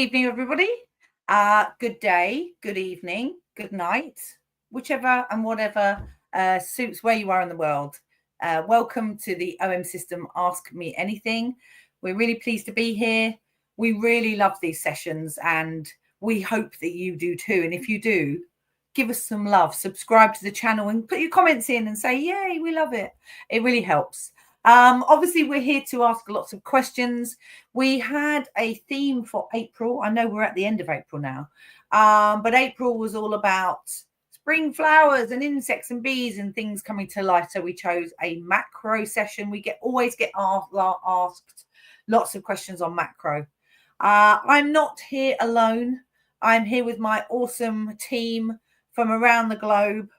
evening, everybody. Good day, good evening, good night, whichever and whatever suits where you are in the world. Welcome to the OM System Ask Me Anything. We're really pleased to be here. We really love these sessions and we hope that you do too. And if you do, give us some love, subscribe to the channel and put your comments in and say, yay, we love it. It really helps. Obviously, we're here to ask lots of questions. We had a theme for April. I know we're at the end of April now, but April was all about spring flowers and insects and bees and things coming to life. So we chose a macro session. We always get asked lots of questions on macro. I'm not here alone. I'm here with my awesome team from around the globe,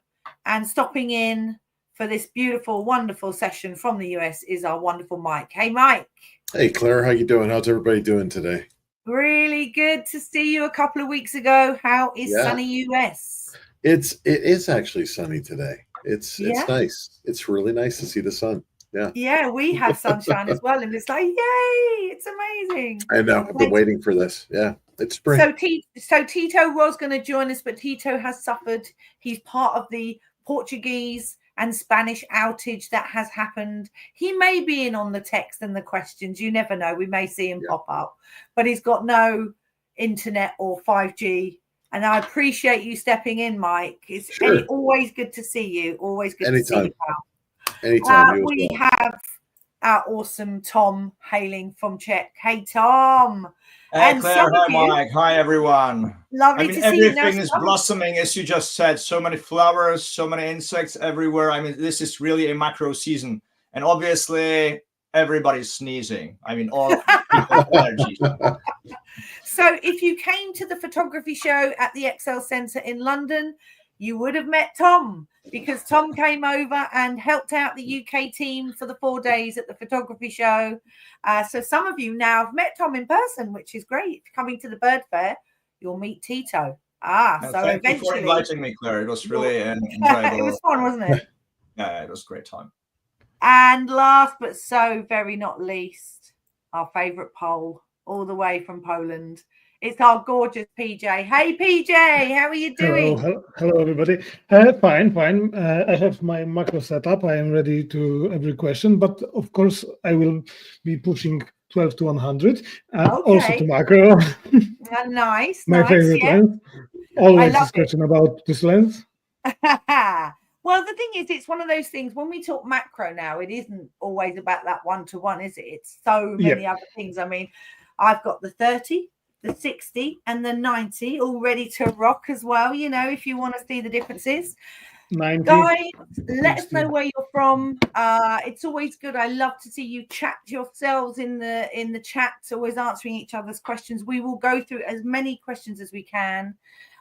and stopping in for this beautiful, wonderful session from the US is our wonderful Mike. Hey, Mike. Hey, Claire. How you doing? How's everybody doing today? Really good to see you a couple of weeks ago. How is sunny US? It is actually sunny today. It's nice. It's really nice to see the sun. Yeah, we have sunshine as well, and it's like, yay! It's amazing. I know. I've been waiting for this. Yeah, it's spring. So Tito was going to join us, but Tito has suffered. He's part of the Portuguese and Spanish outage that has happened. He may be in on the text and the questions. You never know. We may see him pop up, but he's got no internet or 5G. And I appreciate you stepping in, Mike. It's always good to see you. Always good to see you, pal. Anytime. We have our awesome Tom hailing from Czech. Hey, Tom. Hey, Claire. Hi, Mike. Hi, everyone. Lovely to see you. Everything is blossoming, as you just said. So many flowers, so many insects everywhere. I mean, this is really a macro season. And obviously, everybody's sneezing. I mean, all allergies. So if you came to the photography show at the Excel Centre in London, you would have met Tom, because Tom came over and helped out the UK team for the 4 days at the photography show. So some of you now have met Tom in person, which is great. Coming to the bird fair, you'll meet Tito. Thank you for inviting me, Claire. It was really enjoyable. It was fun, wasn't it? Yeah, it was a great time. And last but so very not least, our favourite Pole, all the way from Poland. It's our gorgeous PJ. Hey, PJ, how are you doing? Hello, everybody. Fine. I have my macro setup. I am ready to every question, but of course, I will be pushing 12 to 100, also to macro. Nice. My favorite lens. Always discussion about this lens. Well, the thing is, it's one of those things, when we talk macro now, it isn't always about that one-to-one, is it? It's so many other things. I mean, I've got the 30, the 60 and the 90 all ready to rock as well, you know, if you want to see the differences. 90. Guys, let us know where you're from. It's always good. I love to see you chat yourselves in the chat, always answering each other's questions. We will go through as many questions as we can.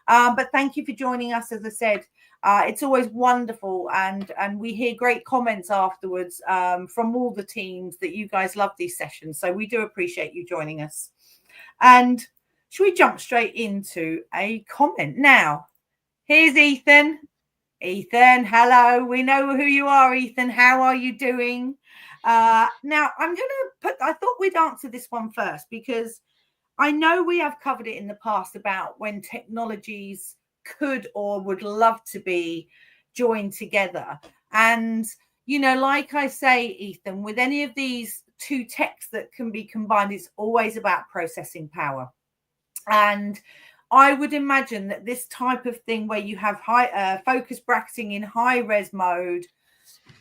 But thank you for joining us. As I said, it's always wonderful, and we hear great comments afterwards from all the teams that you guys love these sessions. So we do appreciate you joining us. And should we jump straight into a comment now? Here's Ethan. Ethan, hello. We know who you are, Ethan. How are you doing? Now, I'm going to I thought we'd answer this one first, because I know we have covered it in the past about when technologies could or would love to be joined together. And, you know, like I say, Ethan, with any of these two techs that can be combined, it's always about processing power. And I would imagine that this type of thing where you have high focus bracketing in high res mode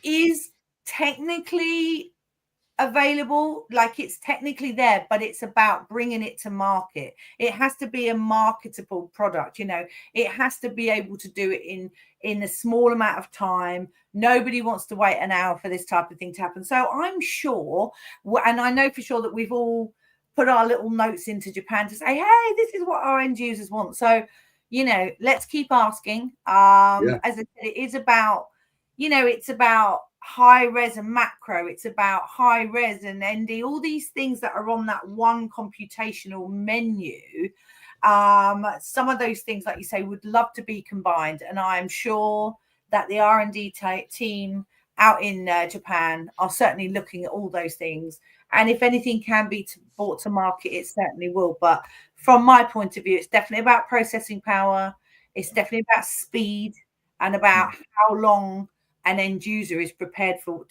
is technically available, like it's technically there, but it's about bringing it to market. It has to be a marketable product, you know. It has to be able to do it in a small amount of time. Nobody wants to wait an hour for this type of thing to happen. So I'm sure, and I know for sure that we've all put our little notes into Japan to say, hey, this is what our end users want. So, you know, let's keep asking. As I said, it is about, you know, it's about high res and macro. It's about high res and ND, all these things that are on that one computational menu. Some of those things, like you say, would love to be combined. And I'm sure that the R&D team out in Japan are certainly looking at all those things And if anything can be brought to market, it certainly will. But from my point of view, it's definitely about processing power. It's definitely about speed and about how long an end user is prepared for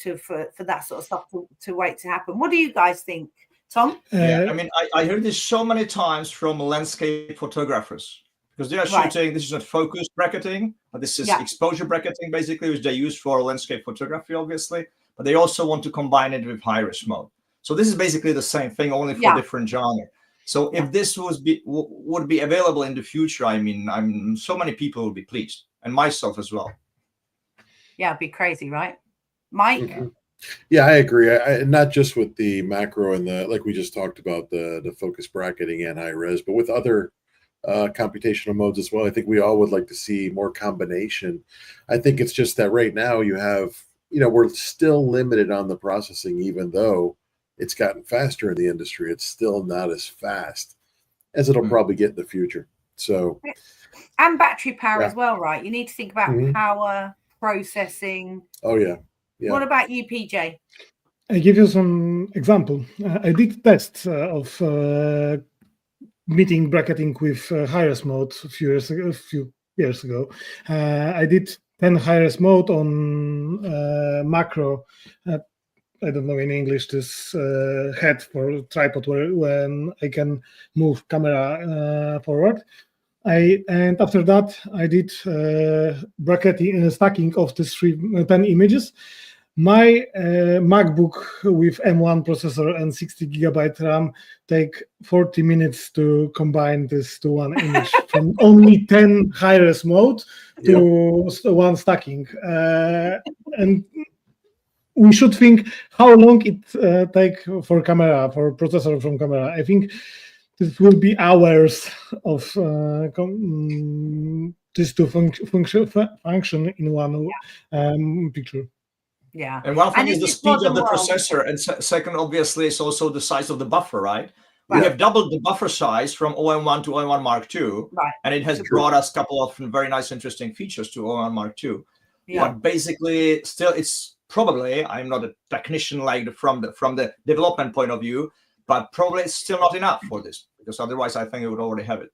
that sort of stuff to wait to happen. What do you guys think, Tom? Yeah, I mean, I heard this so many times from landscape photographers, because they are shooting. This is not focus bracketing, but this is exposure bracketing, basically, which they use for landscape photography, obviously. But they also want to combine it with high-res mode. So this is basically the same thing, only for different genre. So if this would be available in the future, I mean, so many people will be pleased, and myself as well. Yeah, it'd be crazy, right, Mike? Mm-hmm. Yeah, I agree. Not just with the macro and the, like we just talked about, the focus bracketing and high res, but with other computational modes as well. I think we all would like to see more combination. I think it's just that right now you have, we're still limited on the processing, even though it's gotten faster in the industry. It's still not as fast as it'll probably get in the future. So, and battery power as well, right? You need to think about power, processing. Oh yeah. Yeah. What about you, PJ? I give you some example. I did tests of meeting bracketing with high-res mode a few years ago. I did 10 high-res mode on macro. I don't know in English this head for tripod when I can move camera forward. And after that I did bracketing stacking of these 10 images. My MacBook with M1 processor and 60 GB RAM take 40 minutes to combine this to one image from only 10 high-res mode to one stacking. And we should think how long it take for processor from camera. I think this will be hours of this to function in one picture. Yeah. And one thing is the speed of the processor, and second, obviously, is also the size of the buffer, right? We have doubled the buffer size from OM1 to OM1 Mark II, and it has brought us a couple of very nice, interesting features to OM1 Mark II. But basically, still, it's probably, I'm not a technician like from the development point of view, but probably it's still not enough for this, because otherwise I think it would already have it.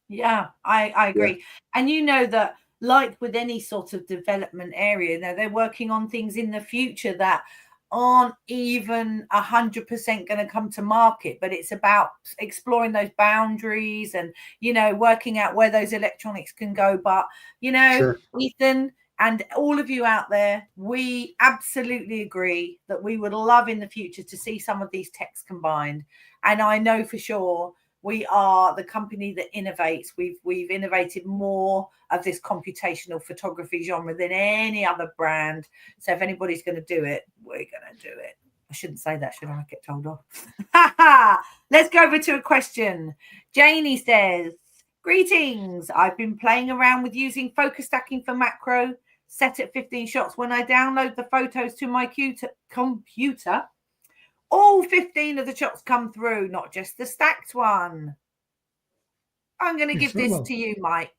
Yeah, I agree. And you know that, like with any sort of development area, now they're working on things in the future that aren't even 100% going to come to market, but it's about exploring those boundaries and, working out where those electronics can go. But, Ethan and all of you out there, we absolutely agree that we would love in the future to see some of these techs combined. And I know for sure we are the company that innovates. We've innovated more of this computational photography genre than any other brand. So if anybody's going to do it, we're going to do it. I shouldn't say that, should I? Get told off. Let's go over to a question. Janie says, greetings. I've been playing around with using focus stacking for macro, set at 15 shots. When I download the photos to my computer, all 15 of the shots come through, not just the stacked one. I'm going to give this to you, Mike.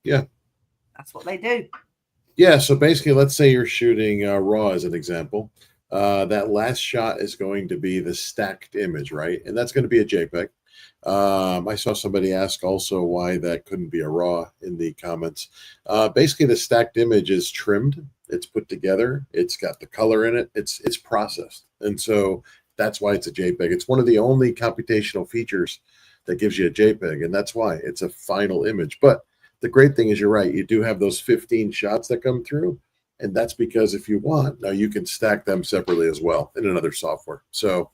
Yeah. That's what they do. Yeah, so basically, let's say you're shooting RAW as an example. That last shot is going to be the stacked image, right? And that's going to be a JPEG. I saw somebody ask also why that couldn't be a RAW in the comments. Basically, the stacked image is trimmed. It's put together. It's got the color in it. It's processed. And so that's why it's a JPEG. It's one of the only computational features that gives you a JPEG, and that's why it's a final image. But the great thing is, you're right, you do have those 15 shots that come through, and that's because if you want, now you can stack them separately as well in another software. So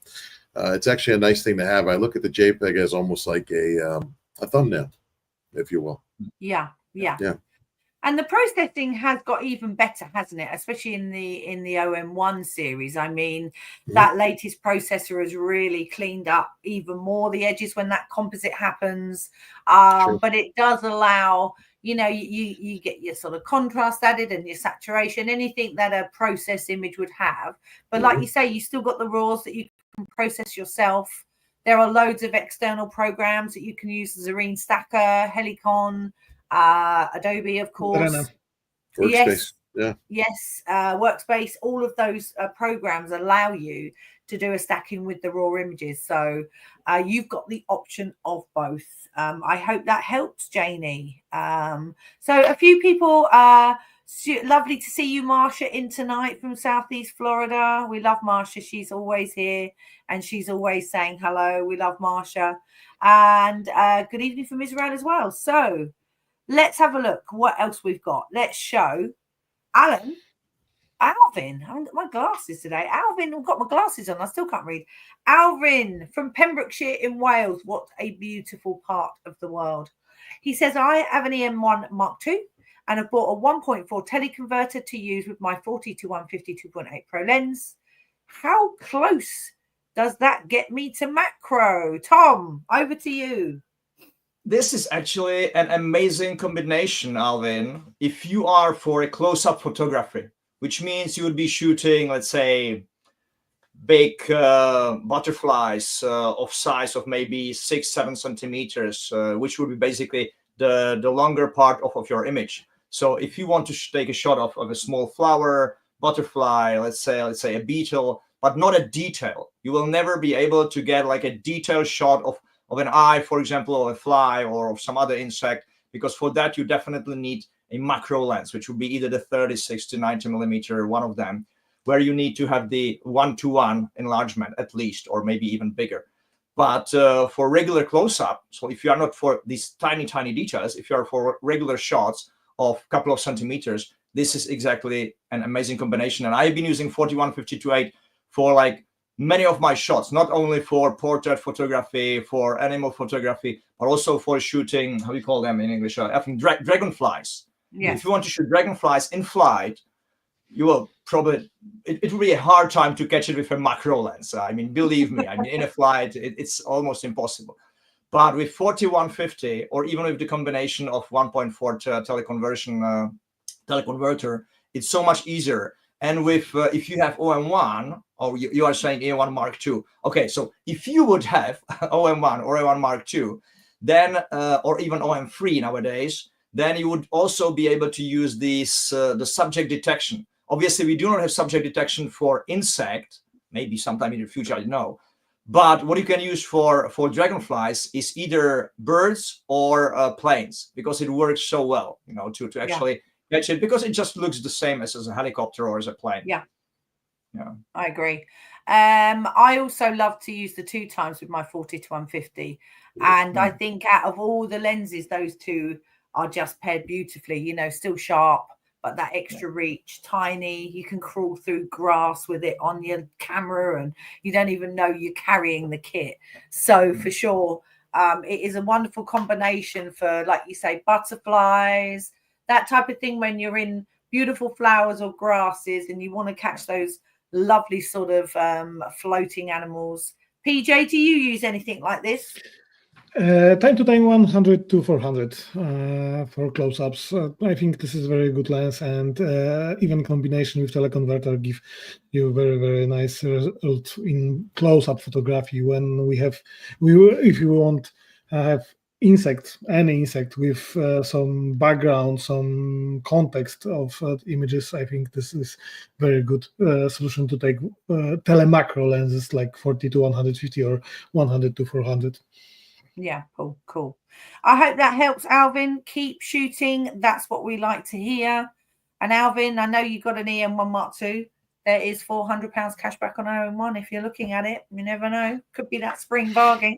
it's actually a nice thing to have. I look at the JPEG as almost like a thumbnail, if you will. Yeah. And the processing has got even better, hasn't it? Especially in the OM1 series. I mean, that latest processor has really cleaned up even more the edges when that composite happens. But it does allow, you get your sort of contrast added and your saturation, anything that a process image would have. But like you say, you still got the raws that you can process yourself. There are loads of external programs that you can use: Zareen Stacker, Helicon, Adobe, of course. Workspace. Yes, Workspace. All of those programs allow you to do a stacking with the raw images. So you've got the option of both. I hope that helps, Janie. So a few people, lovely to see you, Marsha, in tonight from Southeast Florida. We love Marsha. She's always here and she's always saying hello. We love Marsha. And good evening from Israel as well. So let's have a look what else we've got. Let's show Alvin. I haven't got my glasses today. Alvin, I've got my glasses on. I still can't read. Alvin from Pembrokeshire in Wales. What a beautiful part of the world. He says, I have an EM1 Mark II and have bought a 1.4 teleconverter to use with my 40 to 150 2.8 Pro lens. How close does that get me to macro? Tom, over to you. This is actually an amazing combination, Alvin, if you are for a close-up photography, which means you would be shooting, let's say, big butterflies of size of maybe 6-7 centimeters, which would be basically the longer part of your image. So if you want to take a shot of a small flower, butterfly, let's say a beetle, but not a detail, you will never be able to get like a detailed shot of an eye, for example, or a fly or of some other insect, because for that you definitely need a macro lens, which would be either the 36 to 90 millimeter, one of them, where you need to have the 1:1 enlargement at least, or maybe even bigger. But for regular close-up, so if you are not for these tiny details, if you are for regular shots of a couple of centimeters, this is exactly an amazing combination. And I've been using 41-52.8 for like many of my shots, not only for portrait photography, for animal photography, but also for shooting, how do you call them in English? I think dragonflies. Yes. If you want to shoot dragonflies in flight, you will probably, it will be a hard time to catch it with a macro lens. I mean, believe me, I mean, in a flight, it's almost impossible. But with 41-50, or even with the combination of 1.4 teleconverter, it's so much easier. And with if you have OM1, or you are saying A1 Mark II. Okay, so if you would have OM1 or A1 Mark II, then, or even OM3 nowadays, then you would also be able to use this, the subject detection. Obviously, we do not have subject detection for insect, maybe sometime in the future, I don't know. But what you can use for dragonflies is either birds or planes, because it works so well, you know, to actually catch it, because it just looks the same as a helicopter or as a plane. Yeah, I agree. I also love to use the 2 times with my 40 to 150, and I think out of all the lenses, those two are just paired beautifully. You know, still sharp, but that extra reach, tiny. You can crawl through grass with it on your camera, and you don't even know you're carrying the kit. So for sure, it is a wonderful combination for, like you say, butterflies, that type of thing, when you're in beautiful flowers or grasses and you want to catch those lovely sort of floating animals. PJ, do you use anything like this? Time to time 100 to 400 for close-ups. I think this is a very good lens, and even combination with teleconverter give you very nice result in close-up photography. When if you want have any insect with some background, some context of images, I think this is very good solution to take telemacro lenses like 40 to 150 or 100 to 400. Yeah, cool. I hope that helps, Alvin. Keep shooting. That's what we like to hear. And Alvin, I know you got an EM1 Mark II. There is £400 cash back on OM1 if you're looking at it. You never know. Could be that spring bargain.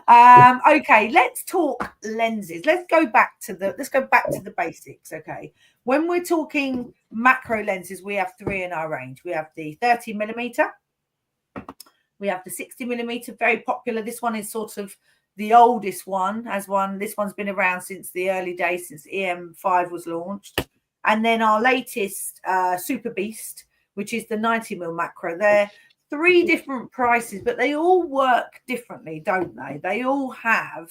Okay, let's talk lenses. Let's go back to the basics. Okay. When we're talking macro lenses, we have 3 in our range. We have the 30mm. We have the 60mm, very popular. This one is sort of the oldest one, this one's been around since the early days, since EM5 was launched. And then our latest Super Beast, which is the 90mm macro. They're 3 different prices, but they all work differently, don't they? They all have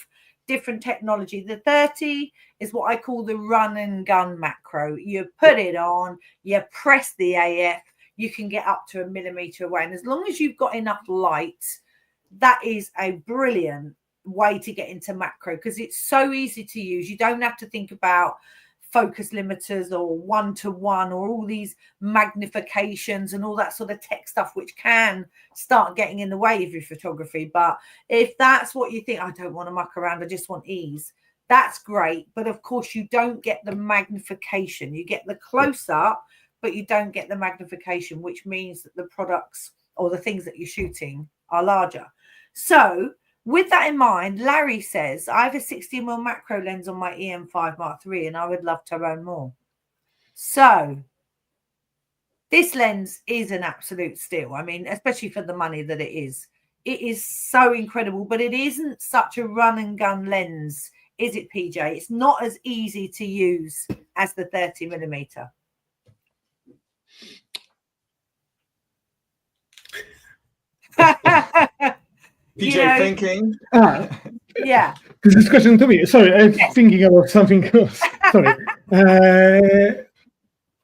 different technology. The 30 is what I call the run and gun macro. You put it on, you press the AF, you can get up to 1 millimeter away. And as long as you've got enough light, that is a brilliant way to get into macro, because it's so easy to use. You don't have to think about focus limiters or 1-to-1 or all these magnifications and all that sort of tech stuff, which can start getting in the way of your photography. But if that's what you think, I don't want to muck around, I just want ease, that's great. But of course, you don't get the magnification. You get the close up, but you don't get the magnification, which means that the products or the things that you're shooting are larger. So with that in mind, Larry says, I have a 60mm macro lens on my EM5 Mark III and I would love to own more. So this lens is an absolute steal. I mean, especially for the money that it is. It is so incredible, but it isn't such a run and gun lens, is it, PJ? It's not as easy to use as the 30mm. PJ thinking. Yeah. This is question to me. Sorry, I'm thinking about something else. Sorry.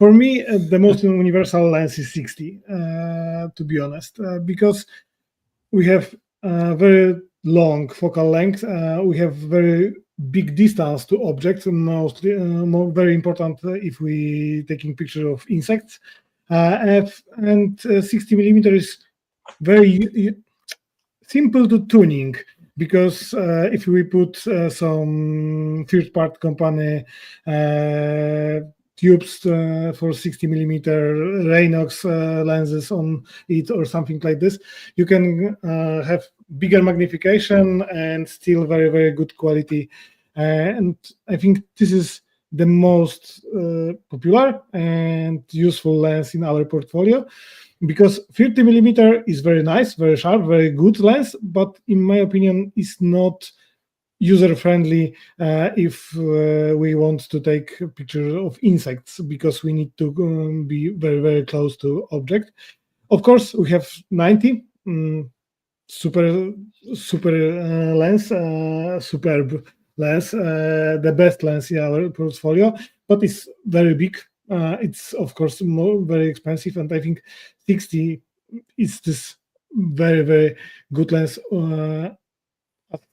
For me, the most universal lens is 60, to be honest, because we have very long focal length. We have very big distance to objects, mostly very important if we taking picture of insects. And 60mm is very simple to tuning, because if we put some third-party company tubes for 60mm Raynox lenses on it or something like this, you can have bigger magnification and still very, very good quality. And I think this is the most popular and useful lens in our portfolio, because 30mm is very nice, very sharp, very good lens, but in my opinion, is not user-friendly if we want to take a picture of insects, because we need to be very, very close to object. Of course, we have 90 super lens, superb lens, the best lens in our portfolio, but it's very big. It's of course very expensive, and I think 60 is this very, very good lens, a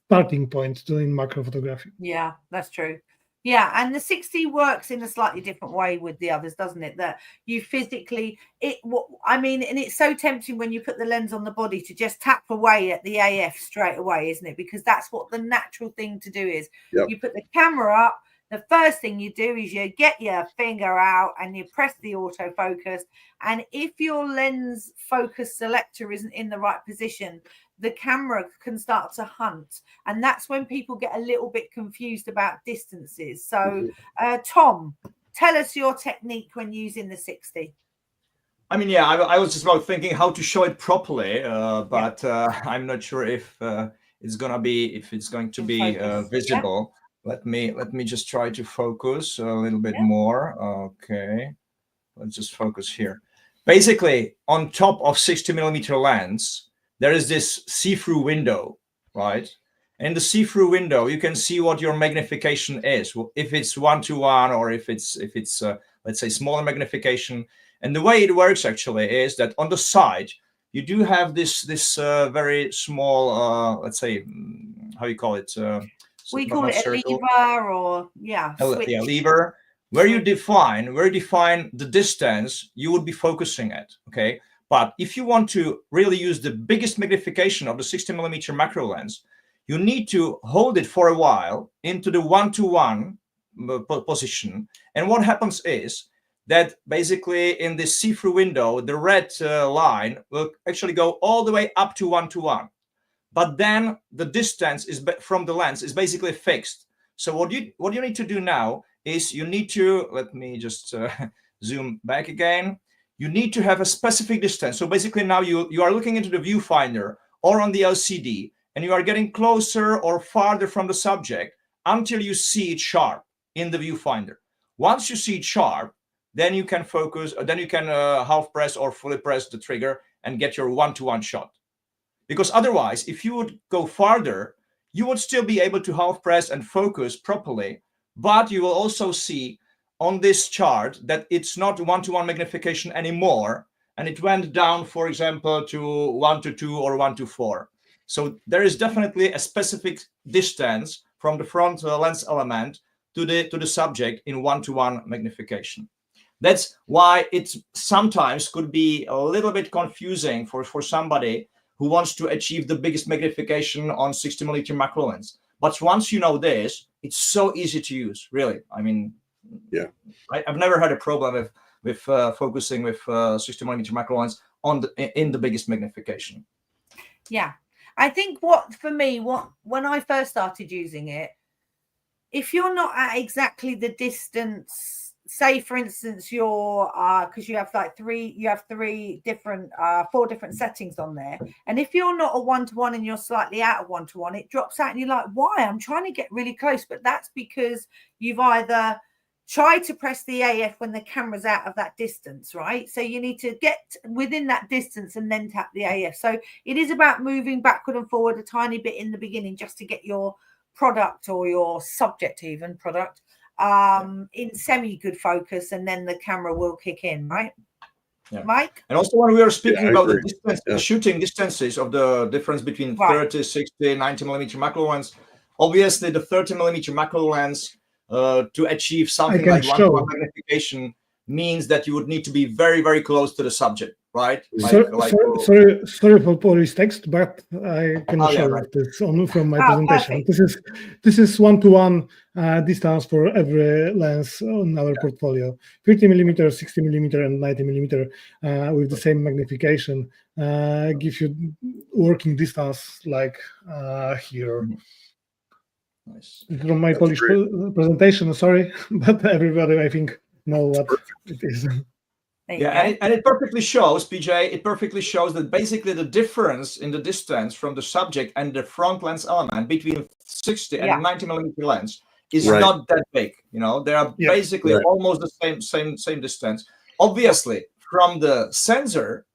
starting point in macro photography. Yeah, that's true. Yeah, and the 60 works in a slightly different way with the others, doesn't it? That you physically, I mean, and it's so tempting when you put the lens on the body to just tap away at the AF straight away, isn't it? Because that's what the natural thing to do is. Yep. You put the camera up, the first thing you do is you get your finger out and you press the autofocus. And if your lens focus selector isn't in the right position, the camera can start to hunt. And that's when people get a little bit confused about distances. So, Tom, tell us your technique when using the 60. I mean, yeah, I was just about thinking how to show it properly, but I'm not sure if it's going to be visible. Yeah. Let me just try to focus a little bit more. Okay, let's just focus here. Basically, on top of 60mm lens, there is this see-through window, right? In the see-through window, you can see what your magnification is, if it's 1-to-1 or if it's let's say smaller magnification. And the way it works actually is that on the side you do have this very small, let's say, how you call it? We call it a lever, or lever, where you define the distance you would be focusing at. Okay, but if you want to really use the biggest magnification of the 60mm macro lens, you need to hold it for a while into the 1-to-1 position. And what happens is that basically in this see-through window, the red line will actually go all the way up to 1-to-1. But then the distance from the lens is basically fixed. So what you need to do now is you need to, let me just zoom back again. You need to have a specific distance. So basically now you are looking into the viewfinder or on the LCD, and you are getting closer or farther from the subject until you see it sharp in the viewfinder. Once you see it sharp, then you can focus, then you can half press or fully press the trigger and get your 1-to-1 shot. Because otherwise, if you would go farther, you would still be able to half press and focus properly, but you will also see on this chart that it's not 1-to-1 magnification anymore, and it went down, for example, to 1-to-2 or 1-to-4. So there is definitely a specific distance from the front lens element to the subject in 1:1 magnification. That's why it sometimes could be a little bit confusing for somebody who wants to achieve the biggest magnification on 60mm macro lens. But once you know this, it's so easy to use, really. I mean, yeah, I've never had a problem with focusing with 60mm macro lens in the biggest magnification. Yeah, I think for me, when I first started using it, if you're not at exactly the distance, say for instance you're because you have four different settings on there, and if you're not a 1:1 and you're slightly out of 1:1, it drops out and you're like, why? I'm trying to get really close. But that's because you've either tried to press the AF when the camera's out of that distance, right? So you need to get within that distance and then tap the AF. So it is about moving backward and forward a tiny bit in the beginning just to get your product or your subject even product in semi-good focus, and then the camera will kick in, right? Yeah. Mike? And also when we are speaking about agree. the distance, the shooting distances of the difference between 30, 60, 90mm macro lens, obviously the 30mm macro lens to achieve something like 1:1 magnification means that you would need to be very, very close to the subject, right? Sorry for Polish text, but I can show this from my presentation. Perfect. This is 1:1 distance for every lens on our portfolio. 30mm, 60mm, and 90mm with the same magnification give you working distance like here. Nice. From my Polish presentation, sorry, but everybody I think know what it is. Yeah, and it perfectly shows, PJ, it perfectly shows that basically the difference in the distance from the subject and the front lens element between 60 and 90mm lens is not that big. You know, they are basically almost the same distance. Obviously, from the sensor,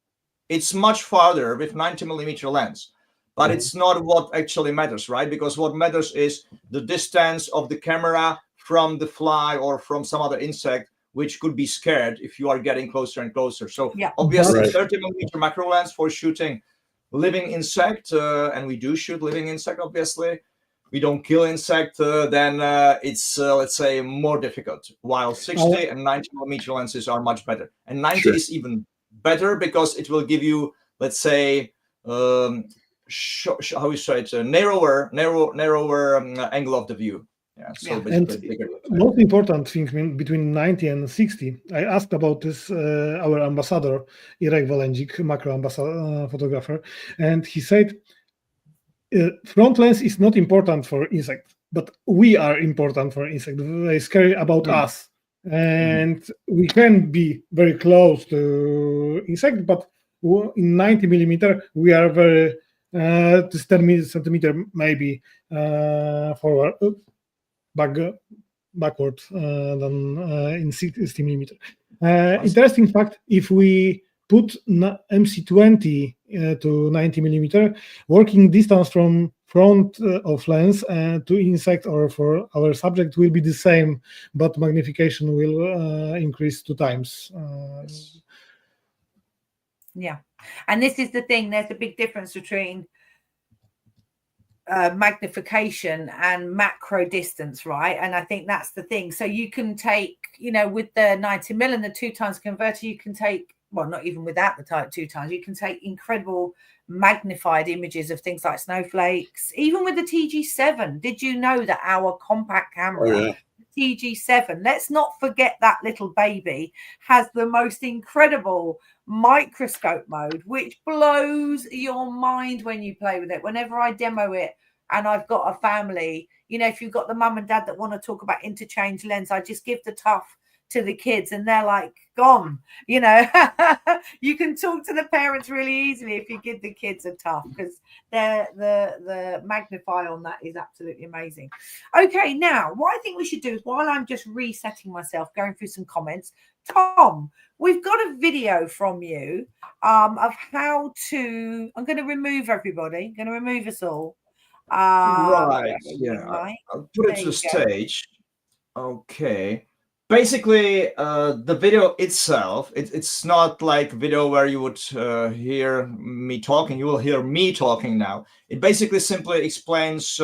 it's much farther with 90mm lens. But it's not what actually matters, right? Because what matters is the distance of the camera from the fly or from some other insect, which could be scared if you are getting closer and closer. So obviously 30mm macro lens for shooting living insect, and we do shoot living insect, obviously. We don't kill insect, then it's, let's say, more difficult. While 60 and 90mm lenses are much better. And 90 is even better because it will give you, let's say, how you say it, narrower angle of the view. Yeah, so basically bigger. Most important thing between 90 and 60, I asked about this our ambassador, Irek Walendzik, macro ambassador photographer, and he said front lens is not important for insect, but we are important for insect. They care about us, and we can be very close to insect, but in 90mm we are very this 10 centimeter maybe forward. Backward than in 60mm. Interesting fact, if we put MC20 to 90mm, working distance from front of lens to insect or for our subject will be the same, but magnification will increase 2 times. Yeah, and this is the thing, there's a big difference between magnification and macro distance, right? And I think that's the thing. So you can take, you know, with the 90mm and the 2x converter, you can take, well, not even without the type 2x, you can take incredible magnified images of things like snowflakes. Even with the TG7, did you know that our compact camera, TG7, let's not forget that little baby, has the most incredible microscope mode, which blows your mind when you play with it. Whenever I demo it and I've got a family, you know, if you've got the mum and dad that want to talk about interchange lens, I just give the tough to the kids and they're like gone, you know. You can talk to the parents really easily if you give the kids a tough, because the magnify on that is absolutely amazing. Okay, now what I think we should do is, while I'm just resetting myself, going through some comments, Tom, we've got a video from you of how to, I'm going to remove everybody, I'm going to remove us all. Right, yeah, I'll put it to the stage. Okay. Basically, the video itself, it's not like video where you would hear me talking. You will hear me talking now. It basically simply explains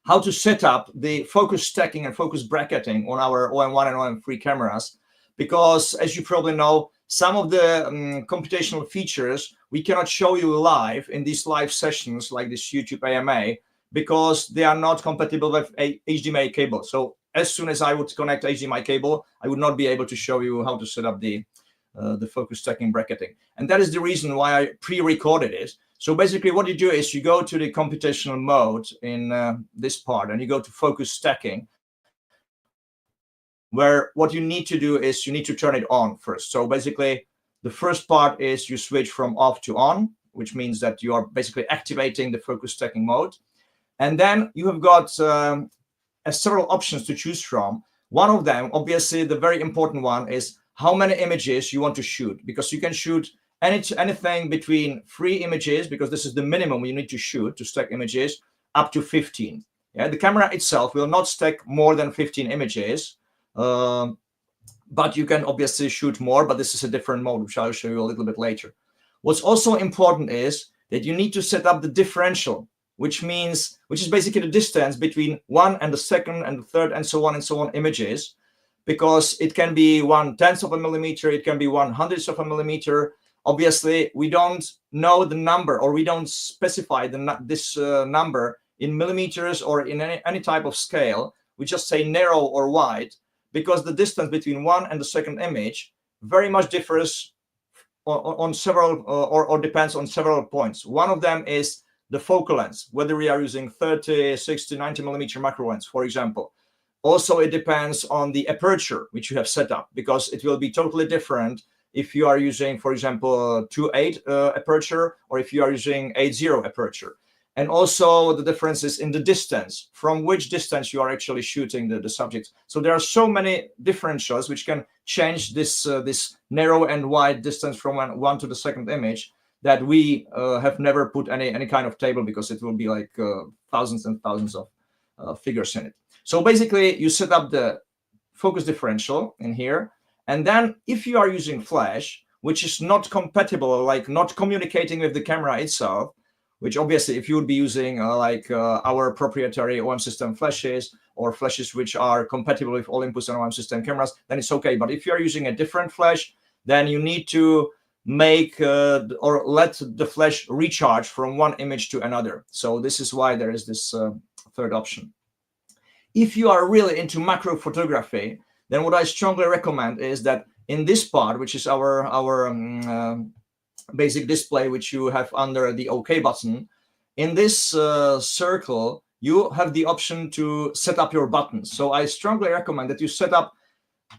how to set up the focus stacking and focus bracketing on our OM1 and OM3 cameras, because as you probably know, some of the computational features we cannot show you live in these live sessions like this YouTube AMA, because they are not compatible with a HDMI cable. So as soon as I would connect HDMI cable, I would not be able to show you how to set up the focus stacking bracketing. And that is the reason why I pre-recorded it. So basically what you do is you go to the computational mode in this part, and you go to focus stacking, where what you need to do is you need to turn it on first. So basically the first part is you switch from off to on, which means that you are basically activating the focus stacking mode. And then you have got several options to choose from. One of them, obviously the very important one, is how many images you want to shoot, because you can shoot anything between 3 images, because this is the minimum you need to shoot to stack images, up to 15. Yeah, the camera itself will not stack more than 15 images, but you can obviously shoot more, but this is a different mode, which I'll show you a little bit later. What's also important is that you need to set up the differential, which is basically the distance between one and the second and the third and so on images, because it can be 1/10 of a millimeter, it can be 1/100th of a millimeter. Obviously, we don't know the number, or we don't specify this number in millimeters or in any type of scale. We just say narrow or wide, because the distance between one and the second image very much differs on several, or depends on several points. One of them is the focal length, whether we are using 30, 60, 90 millimeter macro lens, for example. Also, it depends on the aperture which you have set up, because it will be totally different if you are using, for example, 2.8 aperture, or if you are using 8.0 aperture. And also the differences in the distance, from which distance you are actually shooting the subject. So there are so many differentials which can change this narrow and wide distance from one to the second image, that we have never put any kind of table, because it will be like thousands and thousands of figures in it. So basically you set up the focus differential in here, and then if you are using flash, which is not compatible, like not communicating with the camera itself, which obviously if you would be using our proprietary OM system flashes, or flashes which are compatible with Olympus and OM system cameras, then it's okay. But if you are using a different flash, then you need to make or let the flash recharge from one image to another. So this is why there is this third option. If you are really into macro photography, then what I strongly recommend is that in this part, which is our basic display, which you have under the OK button, in this circle, you have the option to set up your buttons. So I strongly recommend that you set up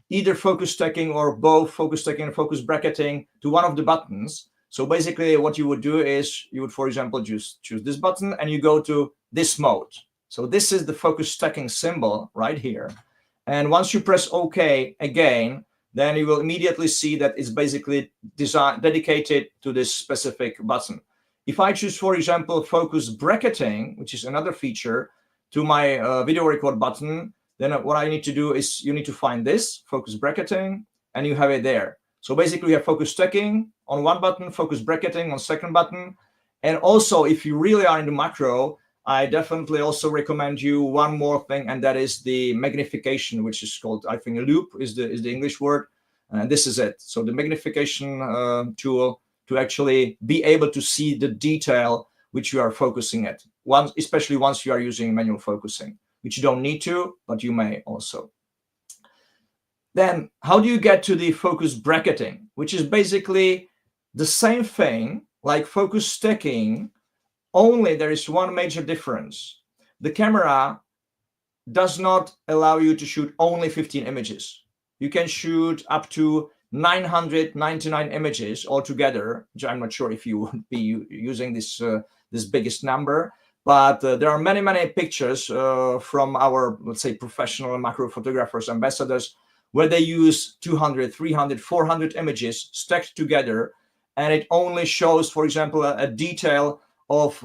either focus stacking or both focus stacking and focus bracketing to one of the buttons. So basically what you would do is you would, for example, just choose this button and you go to this mode. So this is the focus stacking symbol right here. And once you press OK again, then you will immediately see that it's basically dedicated to this specific button. If I choose, for example, focus bracketing, which is another feature, to my video record button, then what I need to do is you need to find this focus bracketing, and you have it there. So basically you have focus stacking on one button, focus bracketing on second button. And also, if you really are in the macro, I definitely also recommend you one more thing, and that is the magnification, which is called, I think, a loop is the English word. And this is it. So the magnification tool to actually be able to see the detail which you are focusing at, especially once you are using manual focusing, which you don't need to, but you may also. Then how do you get to the focus bracketing, which is basically the same thing like focus stacking, only there is one major difference. The camera does not allow you to shoot only 15 images. You can shoot up to 999 images altogether, which I'm not sure if you would be using this biggest number, but there are many pictures from our, let's say, professional macro photographers, ambassadors, where they use 200, 300, 400 images stacked together, and it only shows, for example, a detail of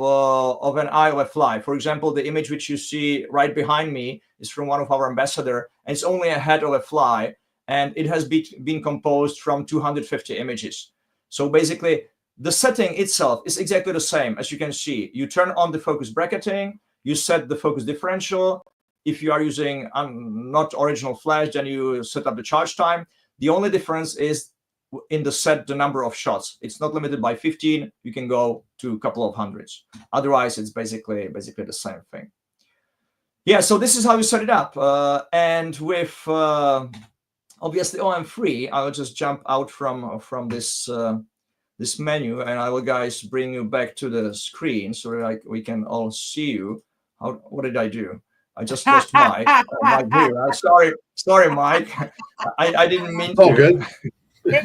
an eye of a fly. For example, the image which you see right behind me is from one of our ambassador, and it's only a head of a fly, and it has been composed from 250 images. So basically, the setting itself is exactly the same. As you can see, you turn on the focus bracketing, you set the focus differential. If you are using not original flash, then you set up the charge time. The only difference is in the number of shots. It's not limited by 15. You can go to a couple of hundreds. Otherwise, it's basically the same thing. Yeah, so this is how you set it up. And with obviously OM3, I'll just jump out from this this menu, and I will, guys, bring you back to the screen so like we can all see you. What did I do? I just lost Mike. Mike here. Sorry, Mike. I didn't mean to. Oh, good. There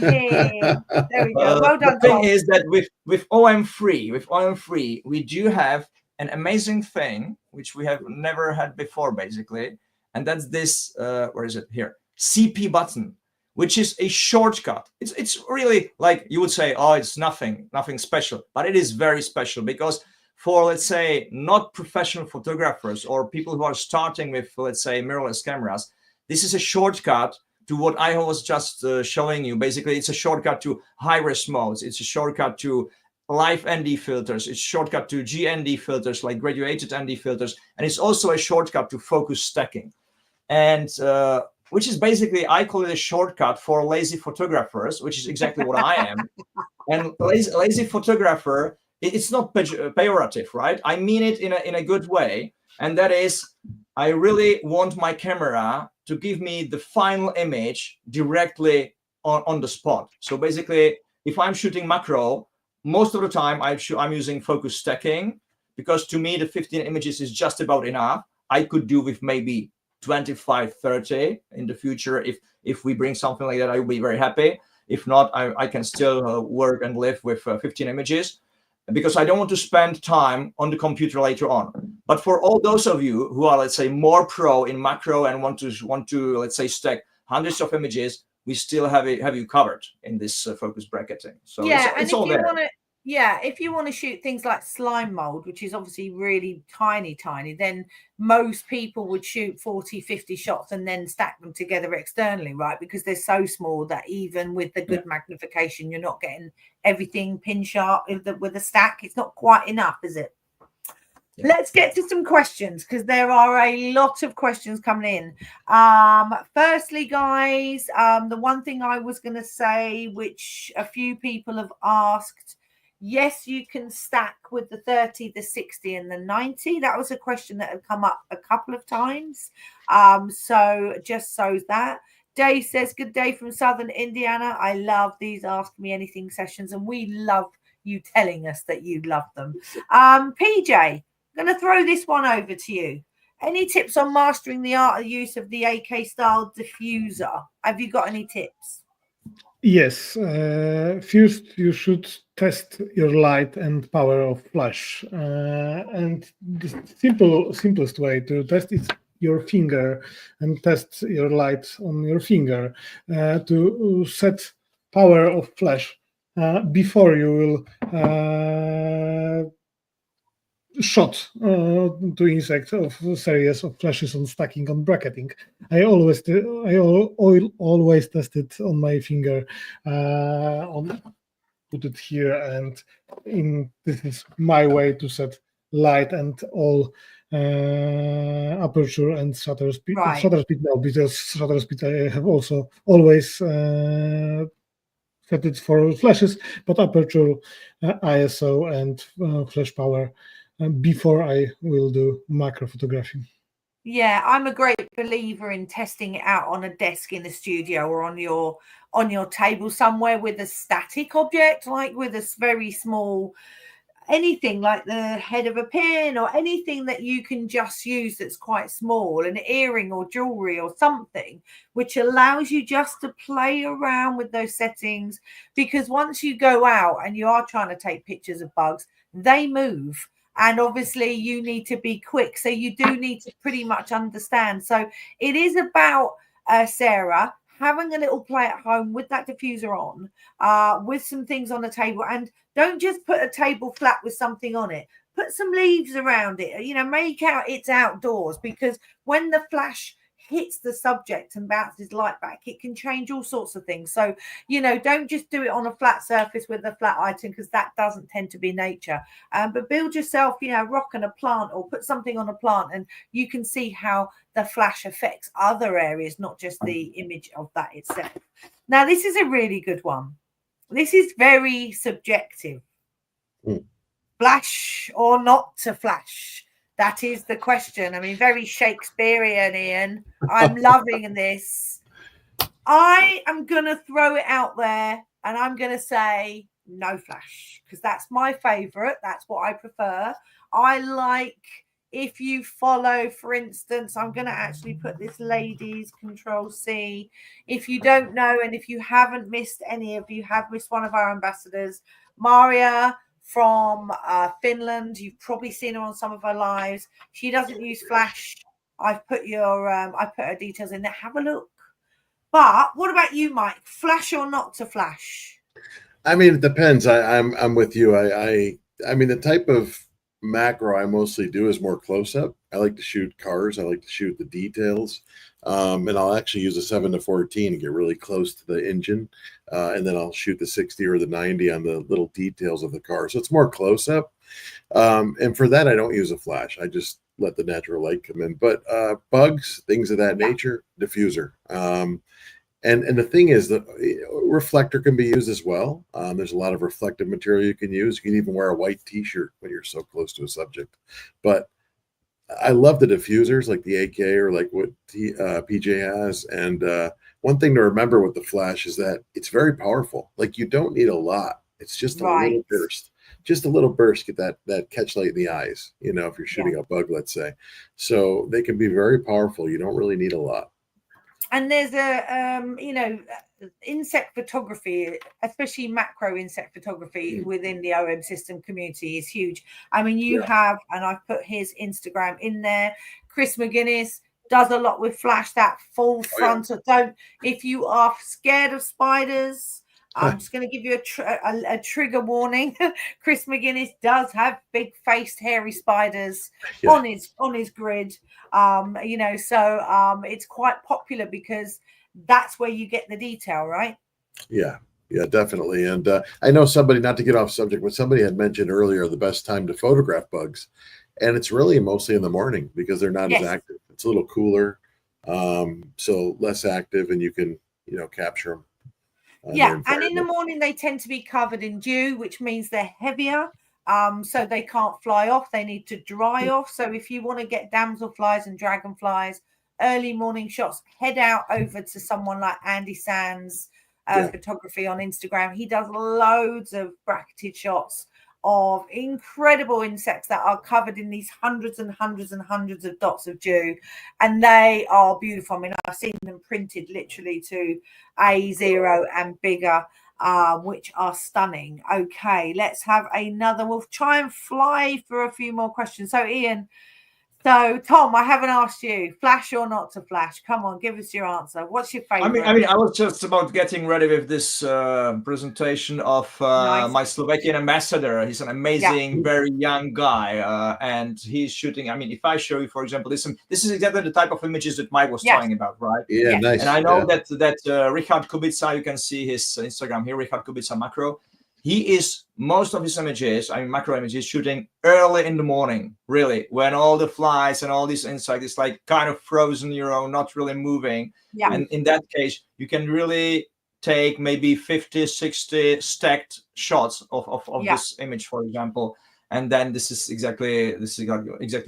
we go. Well done. The thing is that with OM3, we do have an amazing thing which we have never had before, basically, and that's this. Where is it? Here, CP button, which is a shortcut. It's really, like, you would say, oh, it's nothing special, but it is very special, because for, let's say, not professional photographers or people who are starting with, let's say, mirrorless cameras, this is a shortcut to what I was just showing you. Basically, it's a shortcut to high-res modes. It's a shortcut to live ND filters. It's a shortcut to GND filters, like graduated ND filters. And it's also a shortcut to focus stacking. And which is basically, I call it a shortcut for lazy photographers, which is exactly what I am. And lazy photographer, it's not pejorative, right? I mean it in a good way. And that is, I really want my camera to give me the final image directly on the spot. So basically, if I'm shooting macro, most of the time I'm using focus stacking, because to me, the 15 images is just about enough. I could do with maybe 25, 30 in the future. If we bring something like that, I will be very happy. If not, I can still work and live with 15 images, because I don't want to spend time on the computer later on. But for all those of you who are, let's say, more pro in macro and want to let's say, stack hundreds of images, we still have you covered in this focus bracketing. So yeah, it's all there. If you want to shoot things like slime mold, which is obviously really tiny, then most people would shoot 40, 50 shots and then stack them together externally, right? Because they're so small that even with the good magnification, you're not getting everything pin sharp with a stack. It's not quite enough, is it? Yeah. Let's get to some questions, because there are a lot of questions coming in. Firstly, guys, the one thing I was going to say, which a few people have asked, yes, you can stack with the 30, the 60, and the 90. That was a question that had come up a couple of times. So just so that. Dave says, good day from Southern Indiana. I love these Ask Me Anything sessions, and we love you telling us that you love them. PJ, I'm going to throw this one over to you. Any tips on mastering the art of use of the AK-style diffuser? Have you got any tips? Yes. First, you should test your light and power of flash. And the simplest way to test is your finger, and test your light on your finger to set power of flash before you will shot to insect of series of flashes on stacking on bracketing. I always test it on my finger, put it here, and this is my way to set light and all aperture and shutter speed. Right. Shutter speed now, because shutter speed I have also always set it for flashes, but aperture, ISO, and flash power before I will do macro photography. Yeah, I'm a great believer in testing it out on a desk in the studio or on your table somewhere with a static object, like with a very small, anything like the head of a pin or anything that you can just use that's quite small, an earring or jewelry or something, which allows you just to play around with those settings. Because once you go out and you are trying to take pictures of bugs, they move. And obviously you need to be quick. So you do need to pretty much understand. So it is about, Sarah, having a little play at home with that diffuser on, with some things on the table. And don't just put a table flat with something on it. Put some leaves around it. You know, make out it's outdoors, because when the flash hits the subject and bounces light back, it can change all sorts of things. So, you know, don't just do it on a flat surface with a flat item, because that doesn't tend to be nature. But build yourself, you know, a rock and a plant, or put something on a plant, and you can see how the flash affects other areas, not just the image of that itself. Now, this is a really good one. This is very subjective. Flash or not to flash? That is the question. I mean, very Shakespearean, Ian. I'm loving this. I am going to throw it out there, and I'm going to say no flash, because that's my favorite. That's what I prefer. I like, if you follow, for instance, I'm going to actually put this lady's Control C. If you don't know, and if you haven't missed any of you have missed one of our ambassadors, Maria from Finland. You've probably seen her on some of her lives. She doesn't use flash. I've put her details in there. Have a look. But what about you, Mike? Flash or not to flash? I mean, it depends. I'm with you. I mean, the type of macro I mostly do is more close up. I like to shoot cars. I like to shoot the details. And I'll actually use a 7-14 and get really close to the engine. And then I'll shoot the 60 or the 90 on the little details of the car. So it's more close up. And for that, I don't use a flash. I just let the natural light come in. But bugs, things of that nature, diffuser. And the thing is, the reflector can be used as well. There's a lot of reflective material you can use. You can even wear a white T-shirt when you're so close to a subject. But I love the diffusers, like the AK or like what PJ has. And one thing to remember with the flash is that it's very powerful. Like, you don't need a lot. It's just a little burst. Just a little burst, get that catch light in the eyes, you know, if you're shooting a bug, let's say. So they can be very powerful. You don't really need a lot. And there's you know, insect photography, especially macro insect photography within the OM system community, is huge. I mean, you have, and I've put his Instagram in there, Chris McGuinness does a lot with flash, that full frontal. Don't, if you are scared of spiders, I'm just going to give you a trigger warning. Chris McGuinness does have big-faced, hairy spiders on his grid. You know, so it's quite popular because that's where you get the detail, right? Yeah, definitely. And I know somebody, not to get off subject, but somebody had mentioned earlier the best time to photograph bugs, and it's really mostly in the morning because they're not as active. It's a little cooler, so less active, and you can, you know, capture them. And in the morning they tend to be covered in dew, which means they're heavier, so they can't fly off. They need to dry off. So if you want to get damselflies and dragonflies, early morning shots, head out over to someone like Andy Sands photography on Instagram. He does loads of bracketed shots of incredible insects that are covered in these hundreds and hundreds and hundreds of dots of dew, and they are beautiful. I mean, I've seen them printed literally to A0 and bigger, which are stunning. Okay, let's have another. We'll try and fly for a few more questions. So Ian, so Tom, I haven't asked you, flash or not to flash. Come on, give us your answer. What's your favorite? I mean, I was just about getting ready with this presentation of my Slovakian ambassador. He's an amazing, very young guy, and he's shooting. I mean, if I show you, for example, this is exactly the type of images that Mike was talking about, right? Yeah, nice. And I know that Richard Kubica, you can see his Instagram here, Richard Kubica Macro. He is, most of his images, I mean, macro images, shooting early in the morning, really, when all the flies and all these insects is like kind of frozen, you know, not really moving. Yeah. And in that case, you can really take maybe 50, 60 stacked shots of this image, for example. And then this is exactly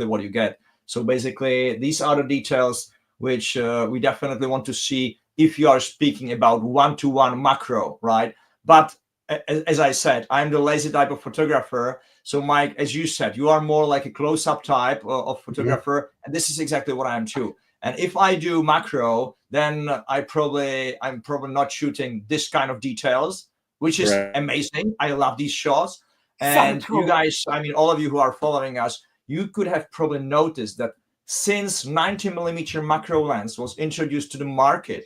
what you get. So basically, these are the details which we definitely want to see if you are speaking about one-to-one macro, right? But as I said, I'm the lazy type of photographer. So Mike, as you said, you are more like a close-up type of photographer. And this is exactly what I am too. And if I do macro, then I'm probably not shooting this kind of details, which is amazing. I love these shots. And you guys, I mean, all of you who are following us, you could have probably noticed that since 90mm macro lens was introduced to the market,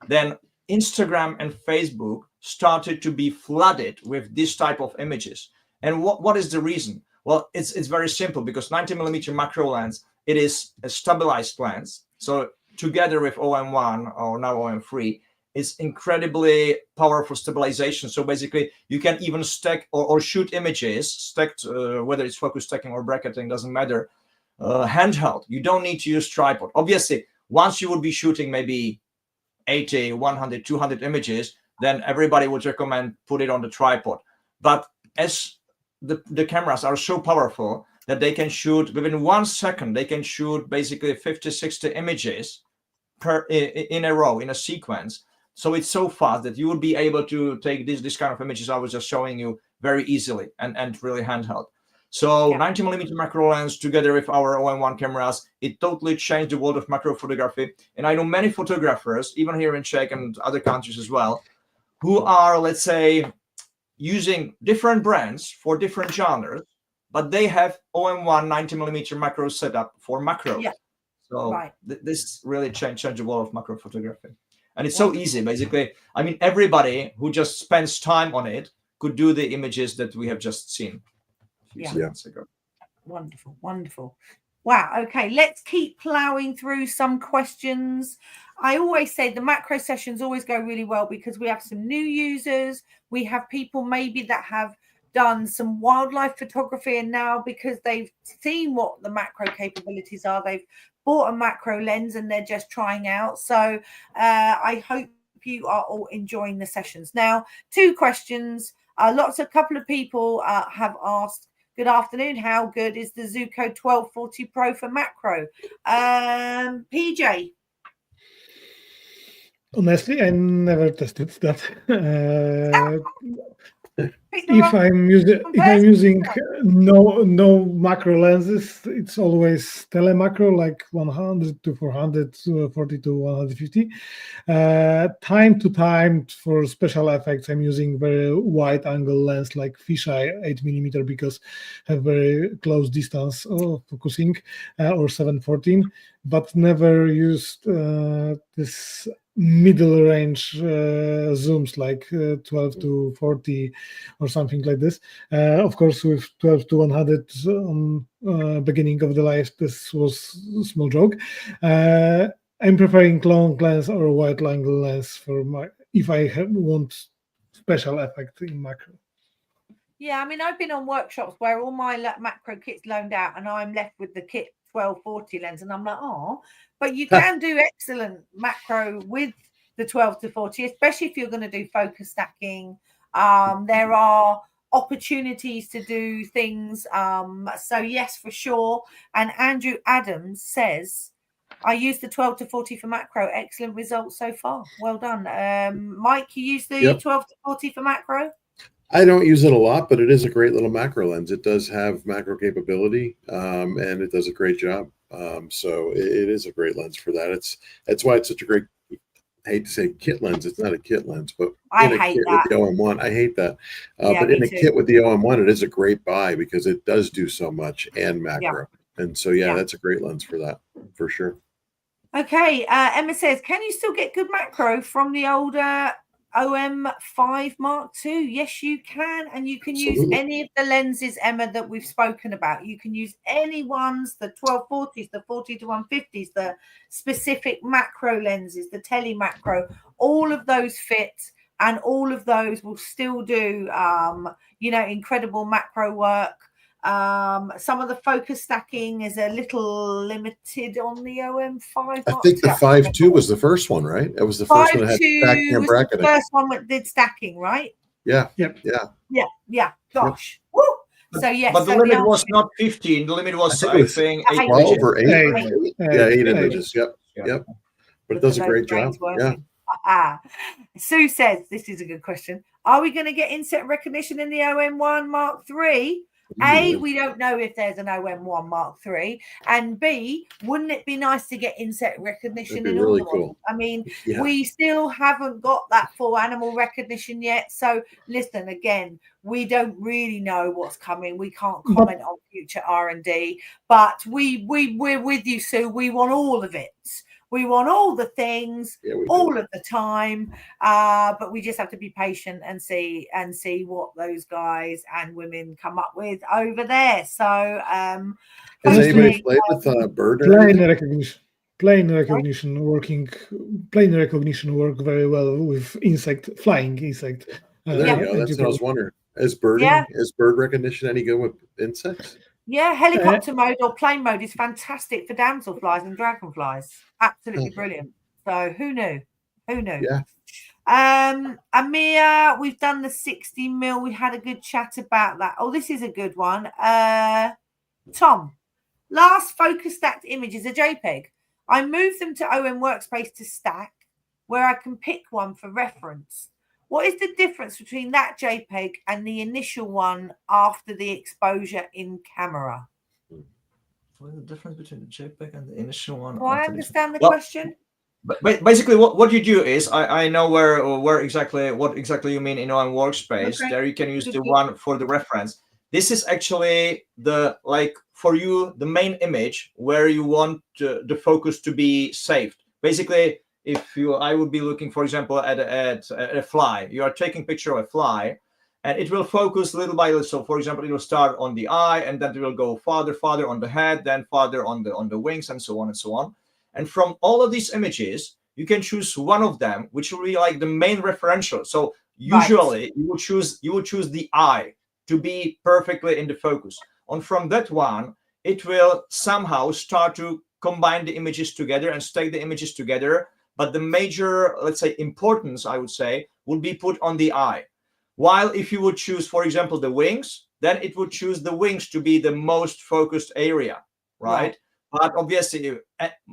then Instagram and Facebook started to be flooded with this type of images. And what is the reason? Well, it's very simple, because 90mm macro lens, it is a stabilized lens. So together with OM1 or now OM3 is incredibly powerful stabilization. So basically, you can even stack or shoot images stacked, whether it's focus stacking or bracketing, doesn't matter. Handheld, you don't need to use tripod. Obviously, once you would be shooting maybe 80, 100, 200 images, then everybody would recommend put it on the tripod. But as the cameras are so powerful that they can shoot within 1 second, they can shoot basically 50, 60 images in a row, in a sequence. So it's so fast that you would be able to take this kind of images I was just showing you very easily and really handheld. So 90mm macro lens together with our OM1 cameras, it totally changed the world of macro photography. And I know many photographers, even here in Czech and other countries as well, who are, let's say, using different brands for different genres, but they have OM1 90mm macro setup for macro. Yeah. So this really changed the world of macro photography. And it's so easy, basically. I mean, everybody who just spends time on it could do the images that we have just seen. Ago. Wonderful, wonderful. Wow. Okay, let's keep plowing through some questions. I always say the macro sessions always go really well because we have some new users. We have people maybe that have done some wildlife photography, and now because they've seen what the macro capabilities are, they've bought a macro lens and they're just trying out. So I hope you are all enjoying the sessions. Now, 2 questions. A couple of people have asked, good afternoon, how good is the Zuiko 1240 Pro for macro? PJ? Honestly, I never tested that. If I'm using no macro lenses, it's always telemacro, like 100 to 400, 40 to 150. Time to time for special effects, I'm using very wide angle lens like fisheye 8mm because I have very close distance of focusing, or 714, but never used this middle range zooms like 12 to 40 or something like this. Of course, with 12 to 100 on beginning of the life, this was a small joke. I'm preferring long lens or wide angle lens for if I want special effect in macro. Yeah, I mean, I've been on workshops where all my macro kit's loaned out and I'm left with the kit 1240 lens, and I'm like, oh, but you can do excellent macro with the 12 to 40, especially if you're going to do focus stacking. There are opportunities to do things. So yes, for sure. And Andrew Adams says, I use the 12 to 40 for macro. Excellent results so far. Well done. Mike, you use the 12 to 40 for macro? I don't use it a lot, but it is a great little macro lens. It does have macro capability, and it does a great job. So it is a great lens for that. That's why it's such a great, I hate to say kit lens. It's not a kit lens, but I hate that. with the OM1, I hate that. But in a kit with the OM1, it is a great buy because it does do so much and macro. And so, that's a great lens for that, for sure. Okay. Emma says, can you still get good macro from the older OM5 Mark II? Yes, you can. And you can use any of the lenses, Emma, that we've spoken about. You can use any ones, the 1240s, the 40 to 150s, the specific macro lenses, the tele macro, all of those fit, and all of those will still do, incredible macro work. Some of the focus stacking is a little limited on the OM5. I think the 5.2 was the first one, right? It was the first one that had stacking and bracketing. The first one that did stacking, right? Yeah. Gosh. Woo! So yes. But the limit was not 15. The limit was, I think 8 12 or 8. 8. Yeah, 8 images. Yep. But it does a great job. Yeah. Sue says, this is a good question. Are we going to get inset recognition in the OM1 Mark III? A, we don't know if there's an OM1 Mark III, and B, wouldn't it be nice to get inset recognition in all of them? I mean, we still haven't got that full animal recognition yet. So listen, again, we don't really know what's coming. We can't comment on future R&D, but we're with you, Sue. We want all of it. We want all the things all of the time, but we just have to be patient and see what those guys and women come up with over there. So, has anybody played with bird line recognition? plane recognition work very well with flying insect. There you go. That's what I was wondering. Is bird recognition any good with insects? Yeah, helicopter mode or plane mode is fantastic for damselflies and dragonflies. Absolutely brilliant. So who knew? Yeah. Amir, we've done the 60 mil. We had a good chat about that. Oh, this is a good one. Tom, last focus stacked image is a JPEG. I moved them to OM Workspace to stack, where I can pick one for reference. What is the difference between that JPEG and the initial one after the exposure in camera? What is the difference between the JPEG and the initial one? Do I understand the question? But basically, what you do is, I know what exactly you mean in OM Workspace. Okay. There you can use the one for the reference. This is actually the for you the main image where you want the focus to be saved. Basically, I would be looking, for example, at a fly. You are taking picture of a fly, and it will focus little by little. So, for example, it will start on the eye, and then it will go farther on the head, then farther on the wings, and so on and so on. And from all of these images, you can choose one of them, which will be like the main referential. So usually you would choose the eye to be perfectly in the focus. And from that one, it will somehow start to combine the images together and stack the images together. But the major, let's say, importance, I would say, would be put on the eye. While if you would choose, for example, the wings, then it would choose the wings to be the most focused area, right? But obviously,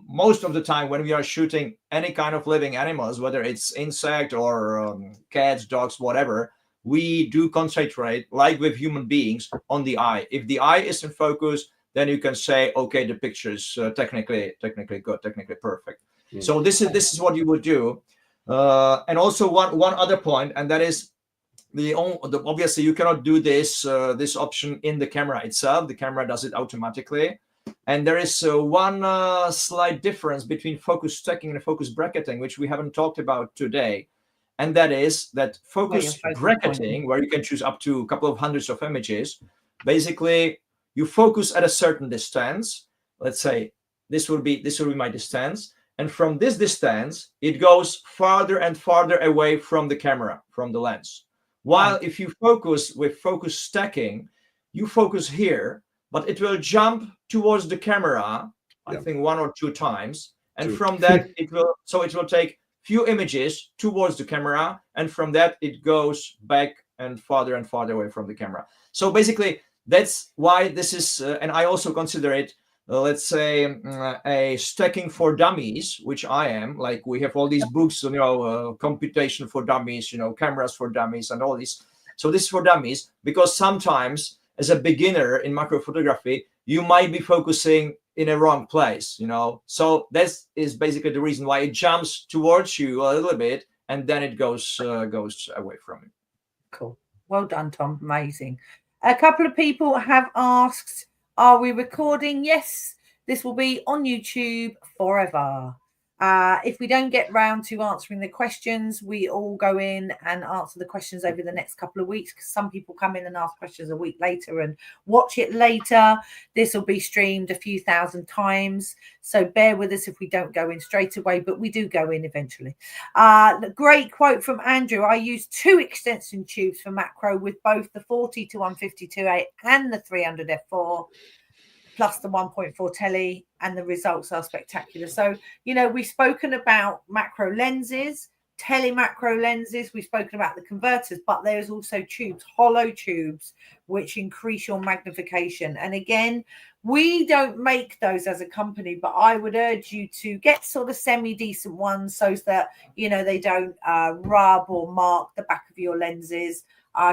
most of the time when we are shooting any kind of living animals, whether it's insect or cats, dogs, whatever, we do concentrate, like with human beings, on the eye. If the eye is in focus, then you can say, okay, the picture is technically good, technically perfect. So this is what you would do. And also one other point, and that is obviously you cannot do this option in the camera itself. The camera does it automatically. And there is one slight difference between focus stacking and focus bracketing, which we haven't talked about today. And that is that focus bracketing, where you can choose up to a couple of hundreds of images. Basically, you focus at a certain distance. Let's say this will be my distance. And from this distance, it goes farther and farther away from the camera, from the lens. While if you focus with focus stacking, you focus here, but it will jump towards the camera, I think 1 or 2 times. And from that, it will take few images towards the camera. And from that, it goes back and farther away from the camera. So basically, that's why this is, and I also consider it, let's say, a stacking for dummies, which I am. Like we have all these books, computation for dummies, cameras for dummies and all these. So this is for dummies, because sometimes as a beginner in macro photography, you might be focusing in a wrong place, So this is basically the reason why it jumps towards you a little bit, and then it goes away from you. Cool. Well done, Tom. Amazing. A couple of people have asked, are we recording? Yes, this will be on YouTube forever. If we don't get round to answering the questions, we all go in and answer the questions over the next couple of weeks, because some people come in and ask questions a week later and watch it later. This will be streamed a few thousand times, so bear with us if we don't go in straight away, but we do go in eventually. The great quote from Andrew: I use 2 extension tubes for macro with both the 40 to 152.8 and the 300 f4. Plus the 1.4 tele, and the results are spectacular. So, we've spoken about macro lenses, tele macro lenses, we've spoken about the converters, but there's also tubes, hollow tubes, which increase your magnification. And again, we don't make those as a company, but I would urge you to get sort of semi-decent ones so that, they don't rub or mark the back of your lenses.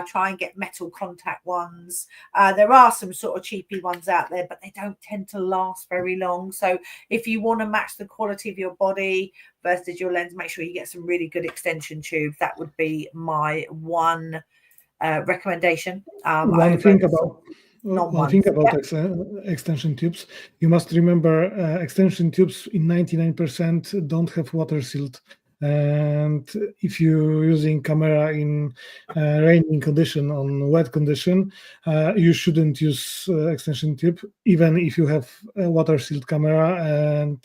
Try and get metal contact ones. There are some sort of cheapy ones out there, but they don't tend to last very long. So if you want to match the quality of your body versus your lens, make sure you get some really good extension tubes. That would be my one recommendation. One thing about extension tubes, you must remember extension tubes in 99% don't have water sealed And if you're using camera in raining condition, on wet condition, you shouldn't use extension tube, even if you have a water sealed camera and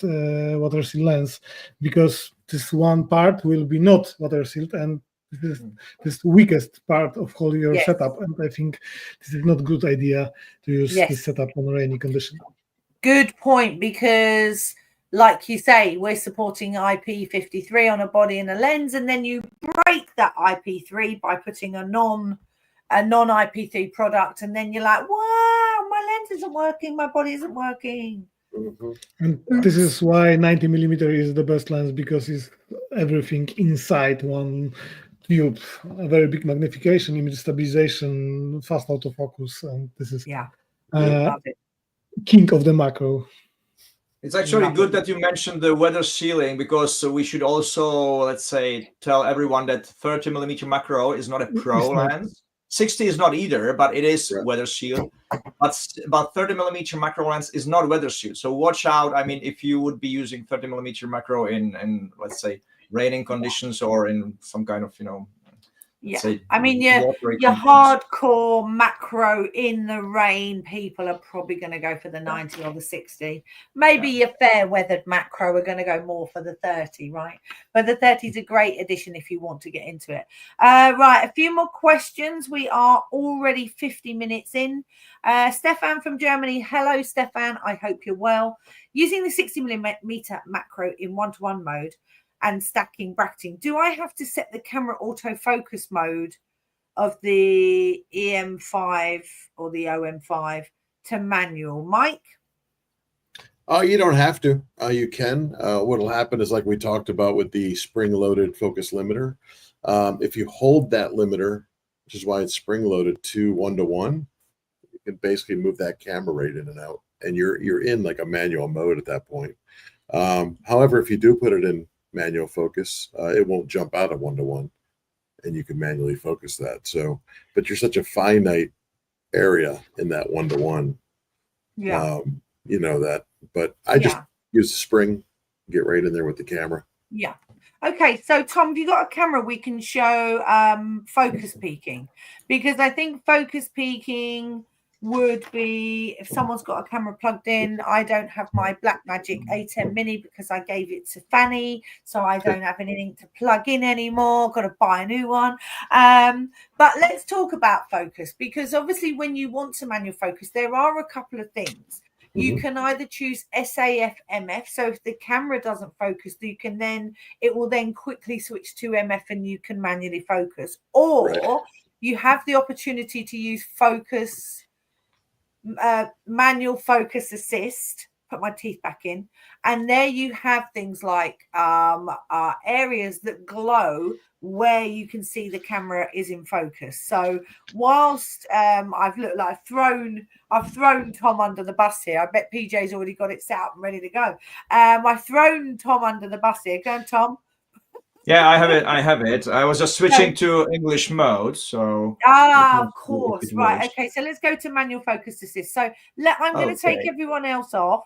water sealed lens, because this one part will be not water sealed, and this is this weakest part of whole your setup. And I think this is not a good idea to use this setup on rainy condition. Good point, because like you say, we're supporting IP53 on a body and a lens, and then you break that IP3 by putting a non IP3 product, and then you're like, wow, my lens isn't working, my body isn't working. And this is why 90mm is the best lens, because it's everything inside one tube, a very big magnification, image stabilization, fast autofocus, and this is king of the macro. It's actually good that you mentioned the weather sealing, because we should also, let's say, tell everyone that 30mm macro is not a pro lens. 60 is not either, but it is weather sealed. But 30mm macro lens is not weather sealed. So watch out. I mean, if you would be using 30mm macro in let's say, raining conditions or in some kind of, I mean, your hardcore macro in the rain people are probably going to go for the 90 or the 60. Maybe your fair weathered macro are going to go more for the 30, right? But the 30 is a great addition if you want to get into it. Right, a few more questions. We are already 50 minutes in. Stefan from Germany. Hello, Stefan. I hope you're well. Using the 60mm macro in 1:1 mode and stacking bracketing, do I have to set the camera autofocus mode of the EM5 or the OM5 to manual? Mike? You don't have to. You can. What'll happen is, like we talked about with the spring-loaded focus limiter, if you hold that limiter, which is why it's spring-loaded, to 1:1, you can basically move that camera right in and out, and you're in like a manual mode at that point. However, if you do put it in manual focus, it won't jump out of 1:1, and you can manually focus that. So, but you're such a finite area in that 1:1. You know that. But I just use the spring, get right in there with the camera. Yeah. Okay, so Tom, have you got a camera we can show focus peaking? Because I think focus peaking would be, if someone's got a camera plugged in. I don't have my Blackmagic A10 Mini because I gave it to Fanny, so I don't have anything to plug in anymore. Got to buy a new one. But let's talk about focus, because obviously when you want to manual focus, there are a couple of things. You can either choose SAF MF, so if the camera doesn't focus, it will then quickly switch to MF and you can manually focus. Or you have the opportunity to use focus, manual focus assist. Put my teeth back in, and there you have things like areas that glow where you can see the camera is in focus. So whilst I've thrown Tom under the bus here. I bet PJ's already got it set up and ready to go. I've thrown Tom under the bus here. Go on, Tom. Yeah, I have it. I was just switching to English mode. So of course. Right. Okay. So let's go to manual focus assist. So I'm going to take everyone else off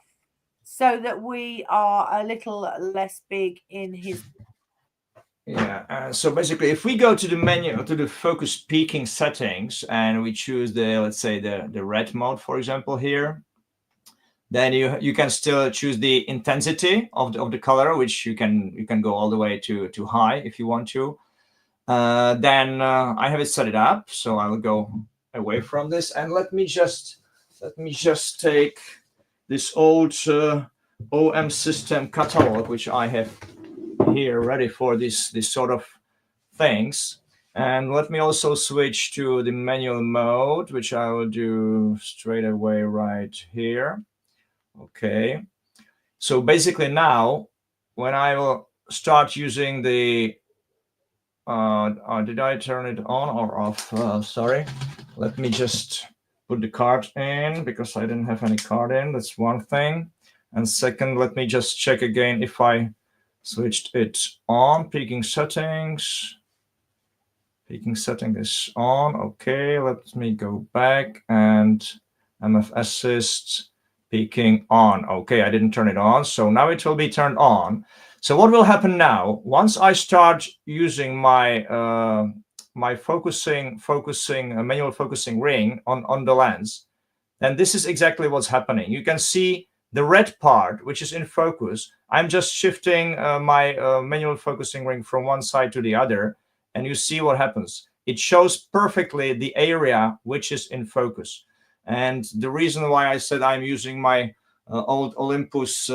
so that we are a little less big in his. Yeah. So basically, if we go to the menu, to the focus peaking settings, and we choose let's say the red mode, for example, here, then you can still choose the intensity of the color, which you can go all the way to high if you want to. Then I have it set it up, so I will go away from this, and let me just take this old OM system catalog, which I have here ready for this sort of things. And let me also switch to the manual mode, which I will do straight away right here. Okay. So basically now, when I will start using the, did I turn it on or off? Sorry. Let me just put the card in because I didn't have any card in. That's one thing. And second, let me just check again if I switched it on. Peaking settings. Peaking setting is on. Okay, let me go back and MF assist peaking on. Okay, I didn't turn it on, so now it will be turned on. So what will happen now? Once I start using my my manual focusing ring on the lens, then this is exactly what's happening. You can see the red part, which is in focus. I'm just shifting my manual focusing ring from one side to the other, and you see what happens. It shows perfectly the area which is in focus. And the reason why I said I'm using my old Olympus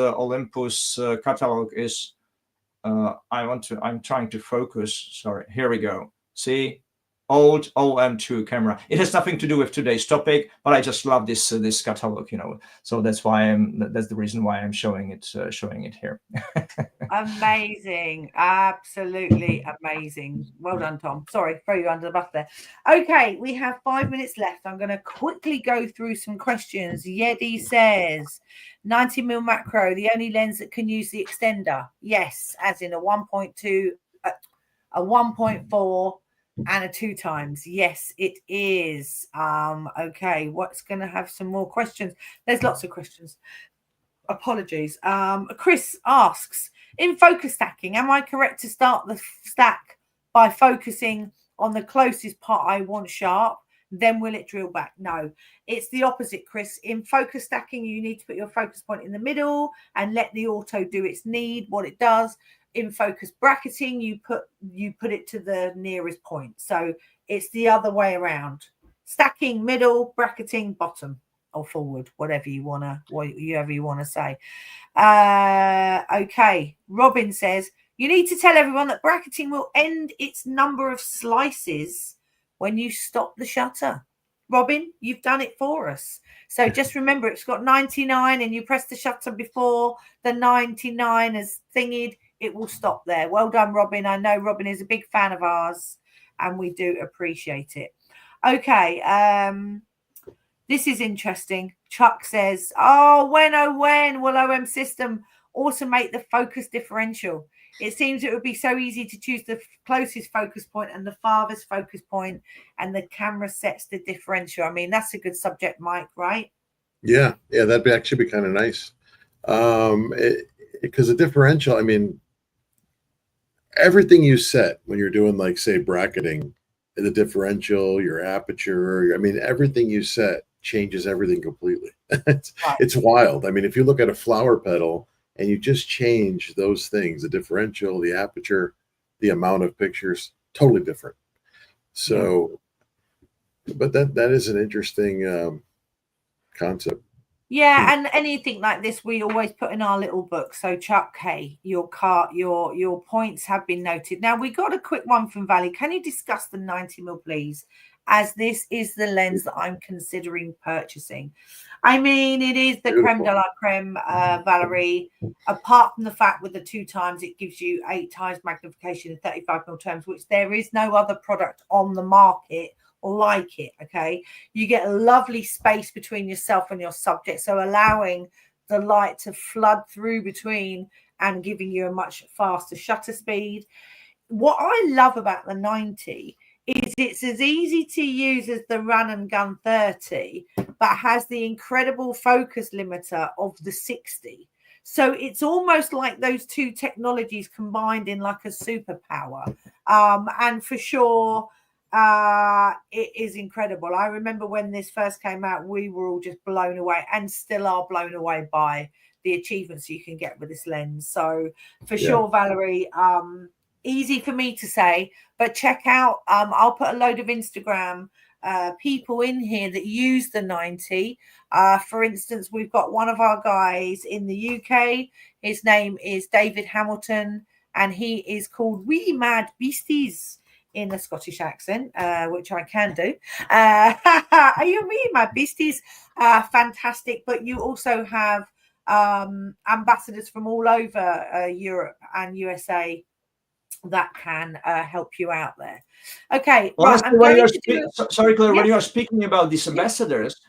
catalog is I'm trying to focus. Sorry, here we go. See, old OM2 camera. It has nothing to do with today's topic, but I just love this this catalog, you know. So that's why that's the reason why I'm showing it here. Amazing, absolutely amazing. Well done, Tom. Sorry, throw you under the bus there. Okay, we have 5 minutes left. I'm going to quickly go through some questions. Yedi says 90mm macro, the only lens that can use the extender. Yes, as in a 1.2, a 1.4 and a 2 times. Yes, it is. Okay, what's going to have some more questions? There's lots of questions. Apologies. Chris asks, in focus stacking, am I correct to start the stack by focusing on the closest part I want sharp? Then will it drill back? No, it's the opposite, Chris. In focus stacking, you need to put your focus point in the middle and let the auto do its need, what it does. In focus bracketing, you put it to the nearest point. So it's the other way around. Stacking, middle, bracketing, bottom or forward, whatever you wanna say. Okay, Robin says you need to tell everyone that bracketing will end its number of slices when you stop the shutter. Robin, you've done it for us. So just remember, it's got 99 and you press the shutter before the 99 has thingied, it will stop there. Well done, Robin. I know Robin is a big fan of ours and we do appreciate it. Okay, this is interesting. Chuck says, oh, when will OM System automate the focus differential? It seems it would be so easy to choose the closest focus point and the farthest focus point, and the camera sets the differential. I mean, that's a good subject, Mike, right? Yeah, that'd actually be kind of nice. Because the differential, I mean, everything you set when you're doing, like, say, bracketing, the differential, your aperture, I mean, everything you set changes everything completely. It's wild. I mean, if you look at a flower petal and you just change those things, the differential, the aperture, the amount of pictures, totally different. So, but that is an interesting concept. Yeah, and anything like this, we always put in our little book. So, Chuck, hey, your points have been noted. Now, we got a quick one from Valley. Can you discuss the 90mm, please? As this is the lens that I'm considering purchasing. I mean, it is the creme de la creme, Valerie. Apart from the fact with the 2 times, it gives you 8 times magnification in 35mm terms, which there is no other product on the market like it. Okay, you get a lovely space between yourself and your subject, so allowing the light to flood through between and giving you a much faster shutter speed. What I love about the 90 is it's as easy to use as the run and gun 30, but has the incredible focus limiter of the 60. So it's almost like those two technologies combined in like a superpower. And for sure, it is incredible. I remember when this first came out, we were all just blown away and still are blown away by the achievements you can get with this lens. So for sure, Valerie, easy for me to say, but check out, I'll put a load of Instagram people in here that use the 90. For instance, we've got one of our guys in the UK. His name is David Hamilton, and he is called We Mad Beasties in a Scottish accent, which I can do. Are you We Mad Beasties? Fantastic. But you also have ambassadors from all over Europe and USA that can help you out there. Okay, honestly, right. Sorry, Claire, when you are speaking about these ambassadors,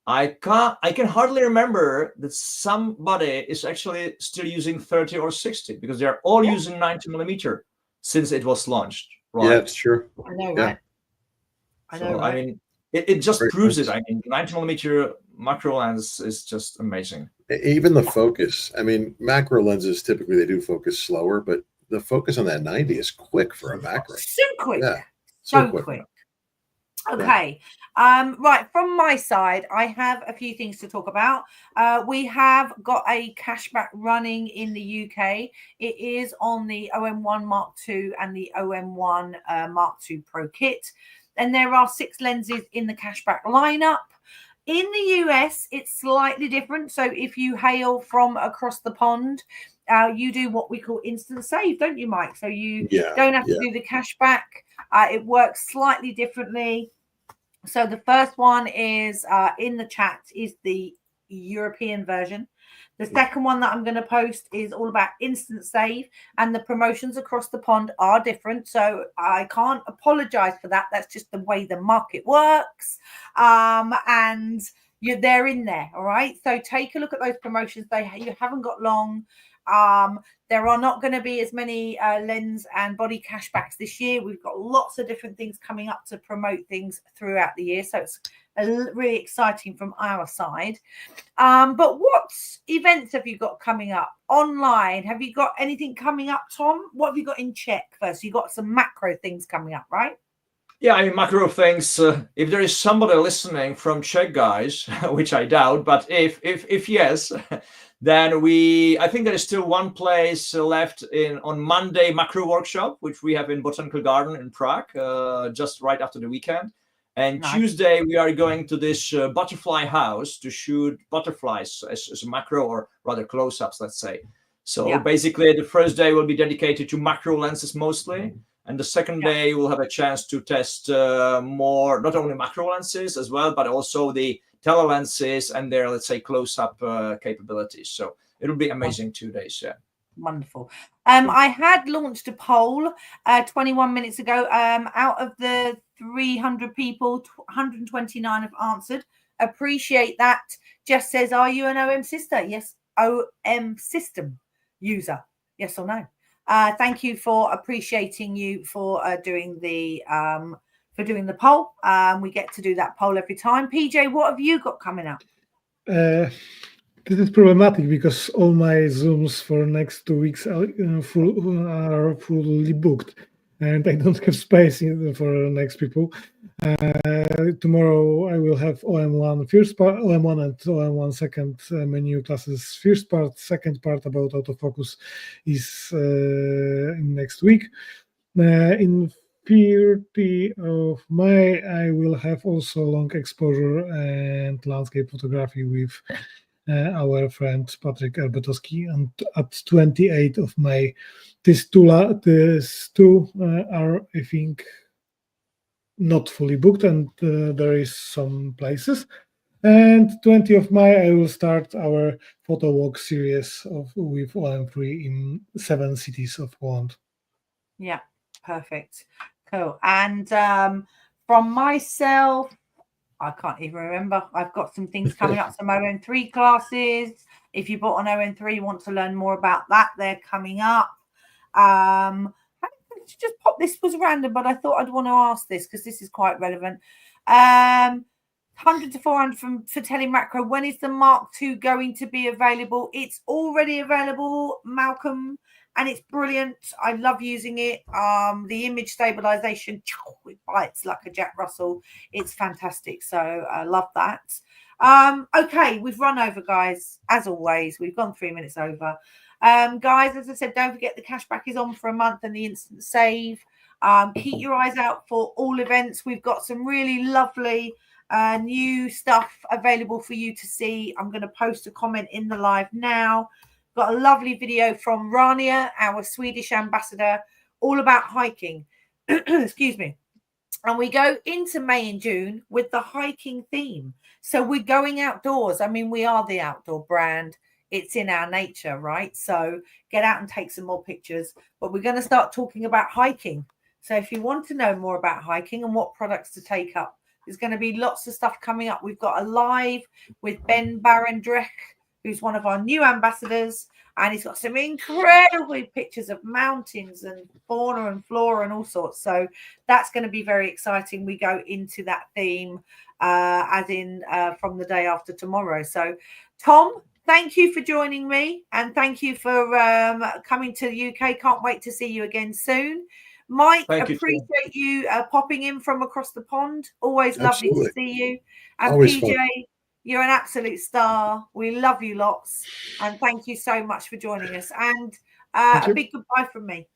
I can hardly remember that somebody is actually still using 30 or 60, because they're all using 90mm since it was launched. Right? Yeah, it's true. I know, right? I know, right? I mean, it just proves it. I mean, 90mm macro lens is just amazing. Even the focus. I mean, macro lenses typically they do focus slower, but the focus on that 90 is quick for a macro. So quick. Yeah, So quick. Okay. Right. From my side, I have a few things to talk about. We have got a cashback running in the UK. It is on the OM1 Mark II and the OM1 Mark II Pro kit. And there are 6 lenses in the cashback lineup. In the US, it's slightly different. So if you hail from across the pond, you do what we call instant save, don't you, Mike? So you don't have to do the cashback. It works slightly differently. So the first one is in the chat is the European version. The second one that I'm going to post is all about instant save, and the promotions across the pond are different. So I can't apologize for that. That's just the way the market works. And they're in there. All right. So take a look at those promotions. You haven't got long. There are not going to be as many lens and body cashbacks this year. We've got lots of different things coming up to promote things throughout the year. So it's really exciting from our side. But what events have you got coming up online? Have you got anything coming up, Tom? What have you got in check first? You got some macro things coming up, right? Yeah, I mean, macro things. If there is somebody listening from Czech guys, which I doubt, but if yes, then I think there is still one place left on Monday macro workshop, which we have in Botanical Garden in Prague, just right after the weekend. And nice. Tuesday we are going to this butterfly house to shoot butterflies as a macro, or rather close-ups, let's say. So basically, the first day will be dedicated to macro lenses mostly. And the second day we'll have a chance to test more, not only macro lenses as well, but also the telelenses and their, let's say, close-up capabilities. So it'll be amazing 2 days. Yeah. Wonderful. I had launched a poll 21 minutes ago. Out of the 300 people, 129 have answered. Appreciate that. Jess says, are you an OMSYSTEM? Yes. OMSYSTEM user. Yes or no? Thank you for appreciating you for doing the poll. We get to do that poll every time. PJ, what have you got coming up? This is problematic because all my Zooms for next 2 weeks are fully booked, and I don't have space for next people. Tomorrow I will have OM1 first part, OM1 and OM1 second menu classes first part. Second part about autofocus is in next week. In 30 of May, I will have also long exposure and landscape photography with our friend Patrick Erbetowski, and at 28th of May, these two are, I think, not fully booked, and there is some places. And 20th of May, I will start our photo walk series with OM3 in 7 cities of Poland. Yeah, perfect, cool. And from myself, I can't even remember. I've got some things coming up, some OM3 classes. If you bought an OM3, want to learn more about that, they're coming up. Just pop. This was random, but I thought I'd want to ask this because this is quite relevant. 100 to 400 for Telemacro. When is the Mark II going to be available? It's already available, Malcolm. And it's brilliant. I love using it. The image stabilization, it bites like a Jack Russell. It's fantastic. So I love that. Okay, we've run over, guys. As always, we've gone 3 minutes over. Guys, as I said, don't forget the cashback is on for a month and the instant save. Keep your eyes out for all events. We've got some really lovely new stuff available for you to see. I'm going to post a comment in the live now. Got a lovely video from Rania, our Swedish ambassador, all about hiking. Excuse me. And we go into May and June with the hiking theme. So we're going outdoors. I mean, we are the outdoor brand. It's in our nature, right? So get out and take some more pictures. But we're going to start talking about hiking. So if you want to know more about hiking and what products to take up, there's going to be lots of stuff coming up. We've got a live with Ben Barendrecht, who's one of our new ambassadors, and he's got some incredible pictures of mountains and fauna and flora and all sorts. So that's going to be very exciting. We go into that theme as in from the day after tomorrow. So Tom, thank you for joining me, and thank you for coming to the UK. Can't wait to see you again soon. Mike, appreciate you popping in from across the pond. Always lovely to see you. And Always PJ, fun. you're an absolute star. We love you lots. And thank you so much for joining us. And a big goodbye from me.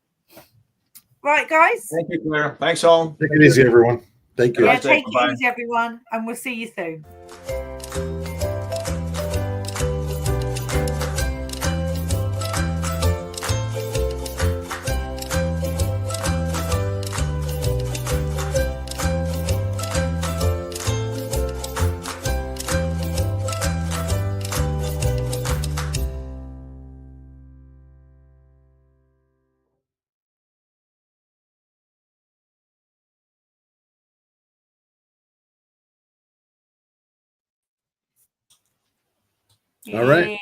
Right, guys. Thank you, Claire. Thanks, all. Take it easy, everyone. Thank you. Yeah, take it easy, everyone. And we'll see you soon. All right.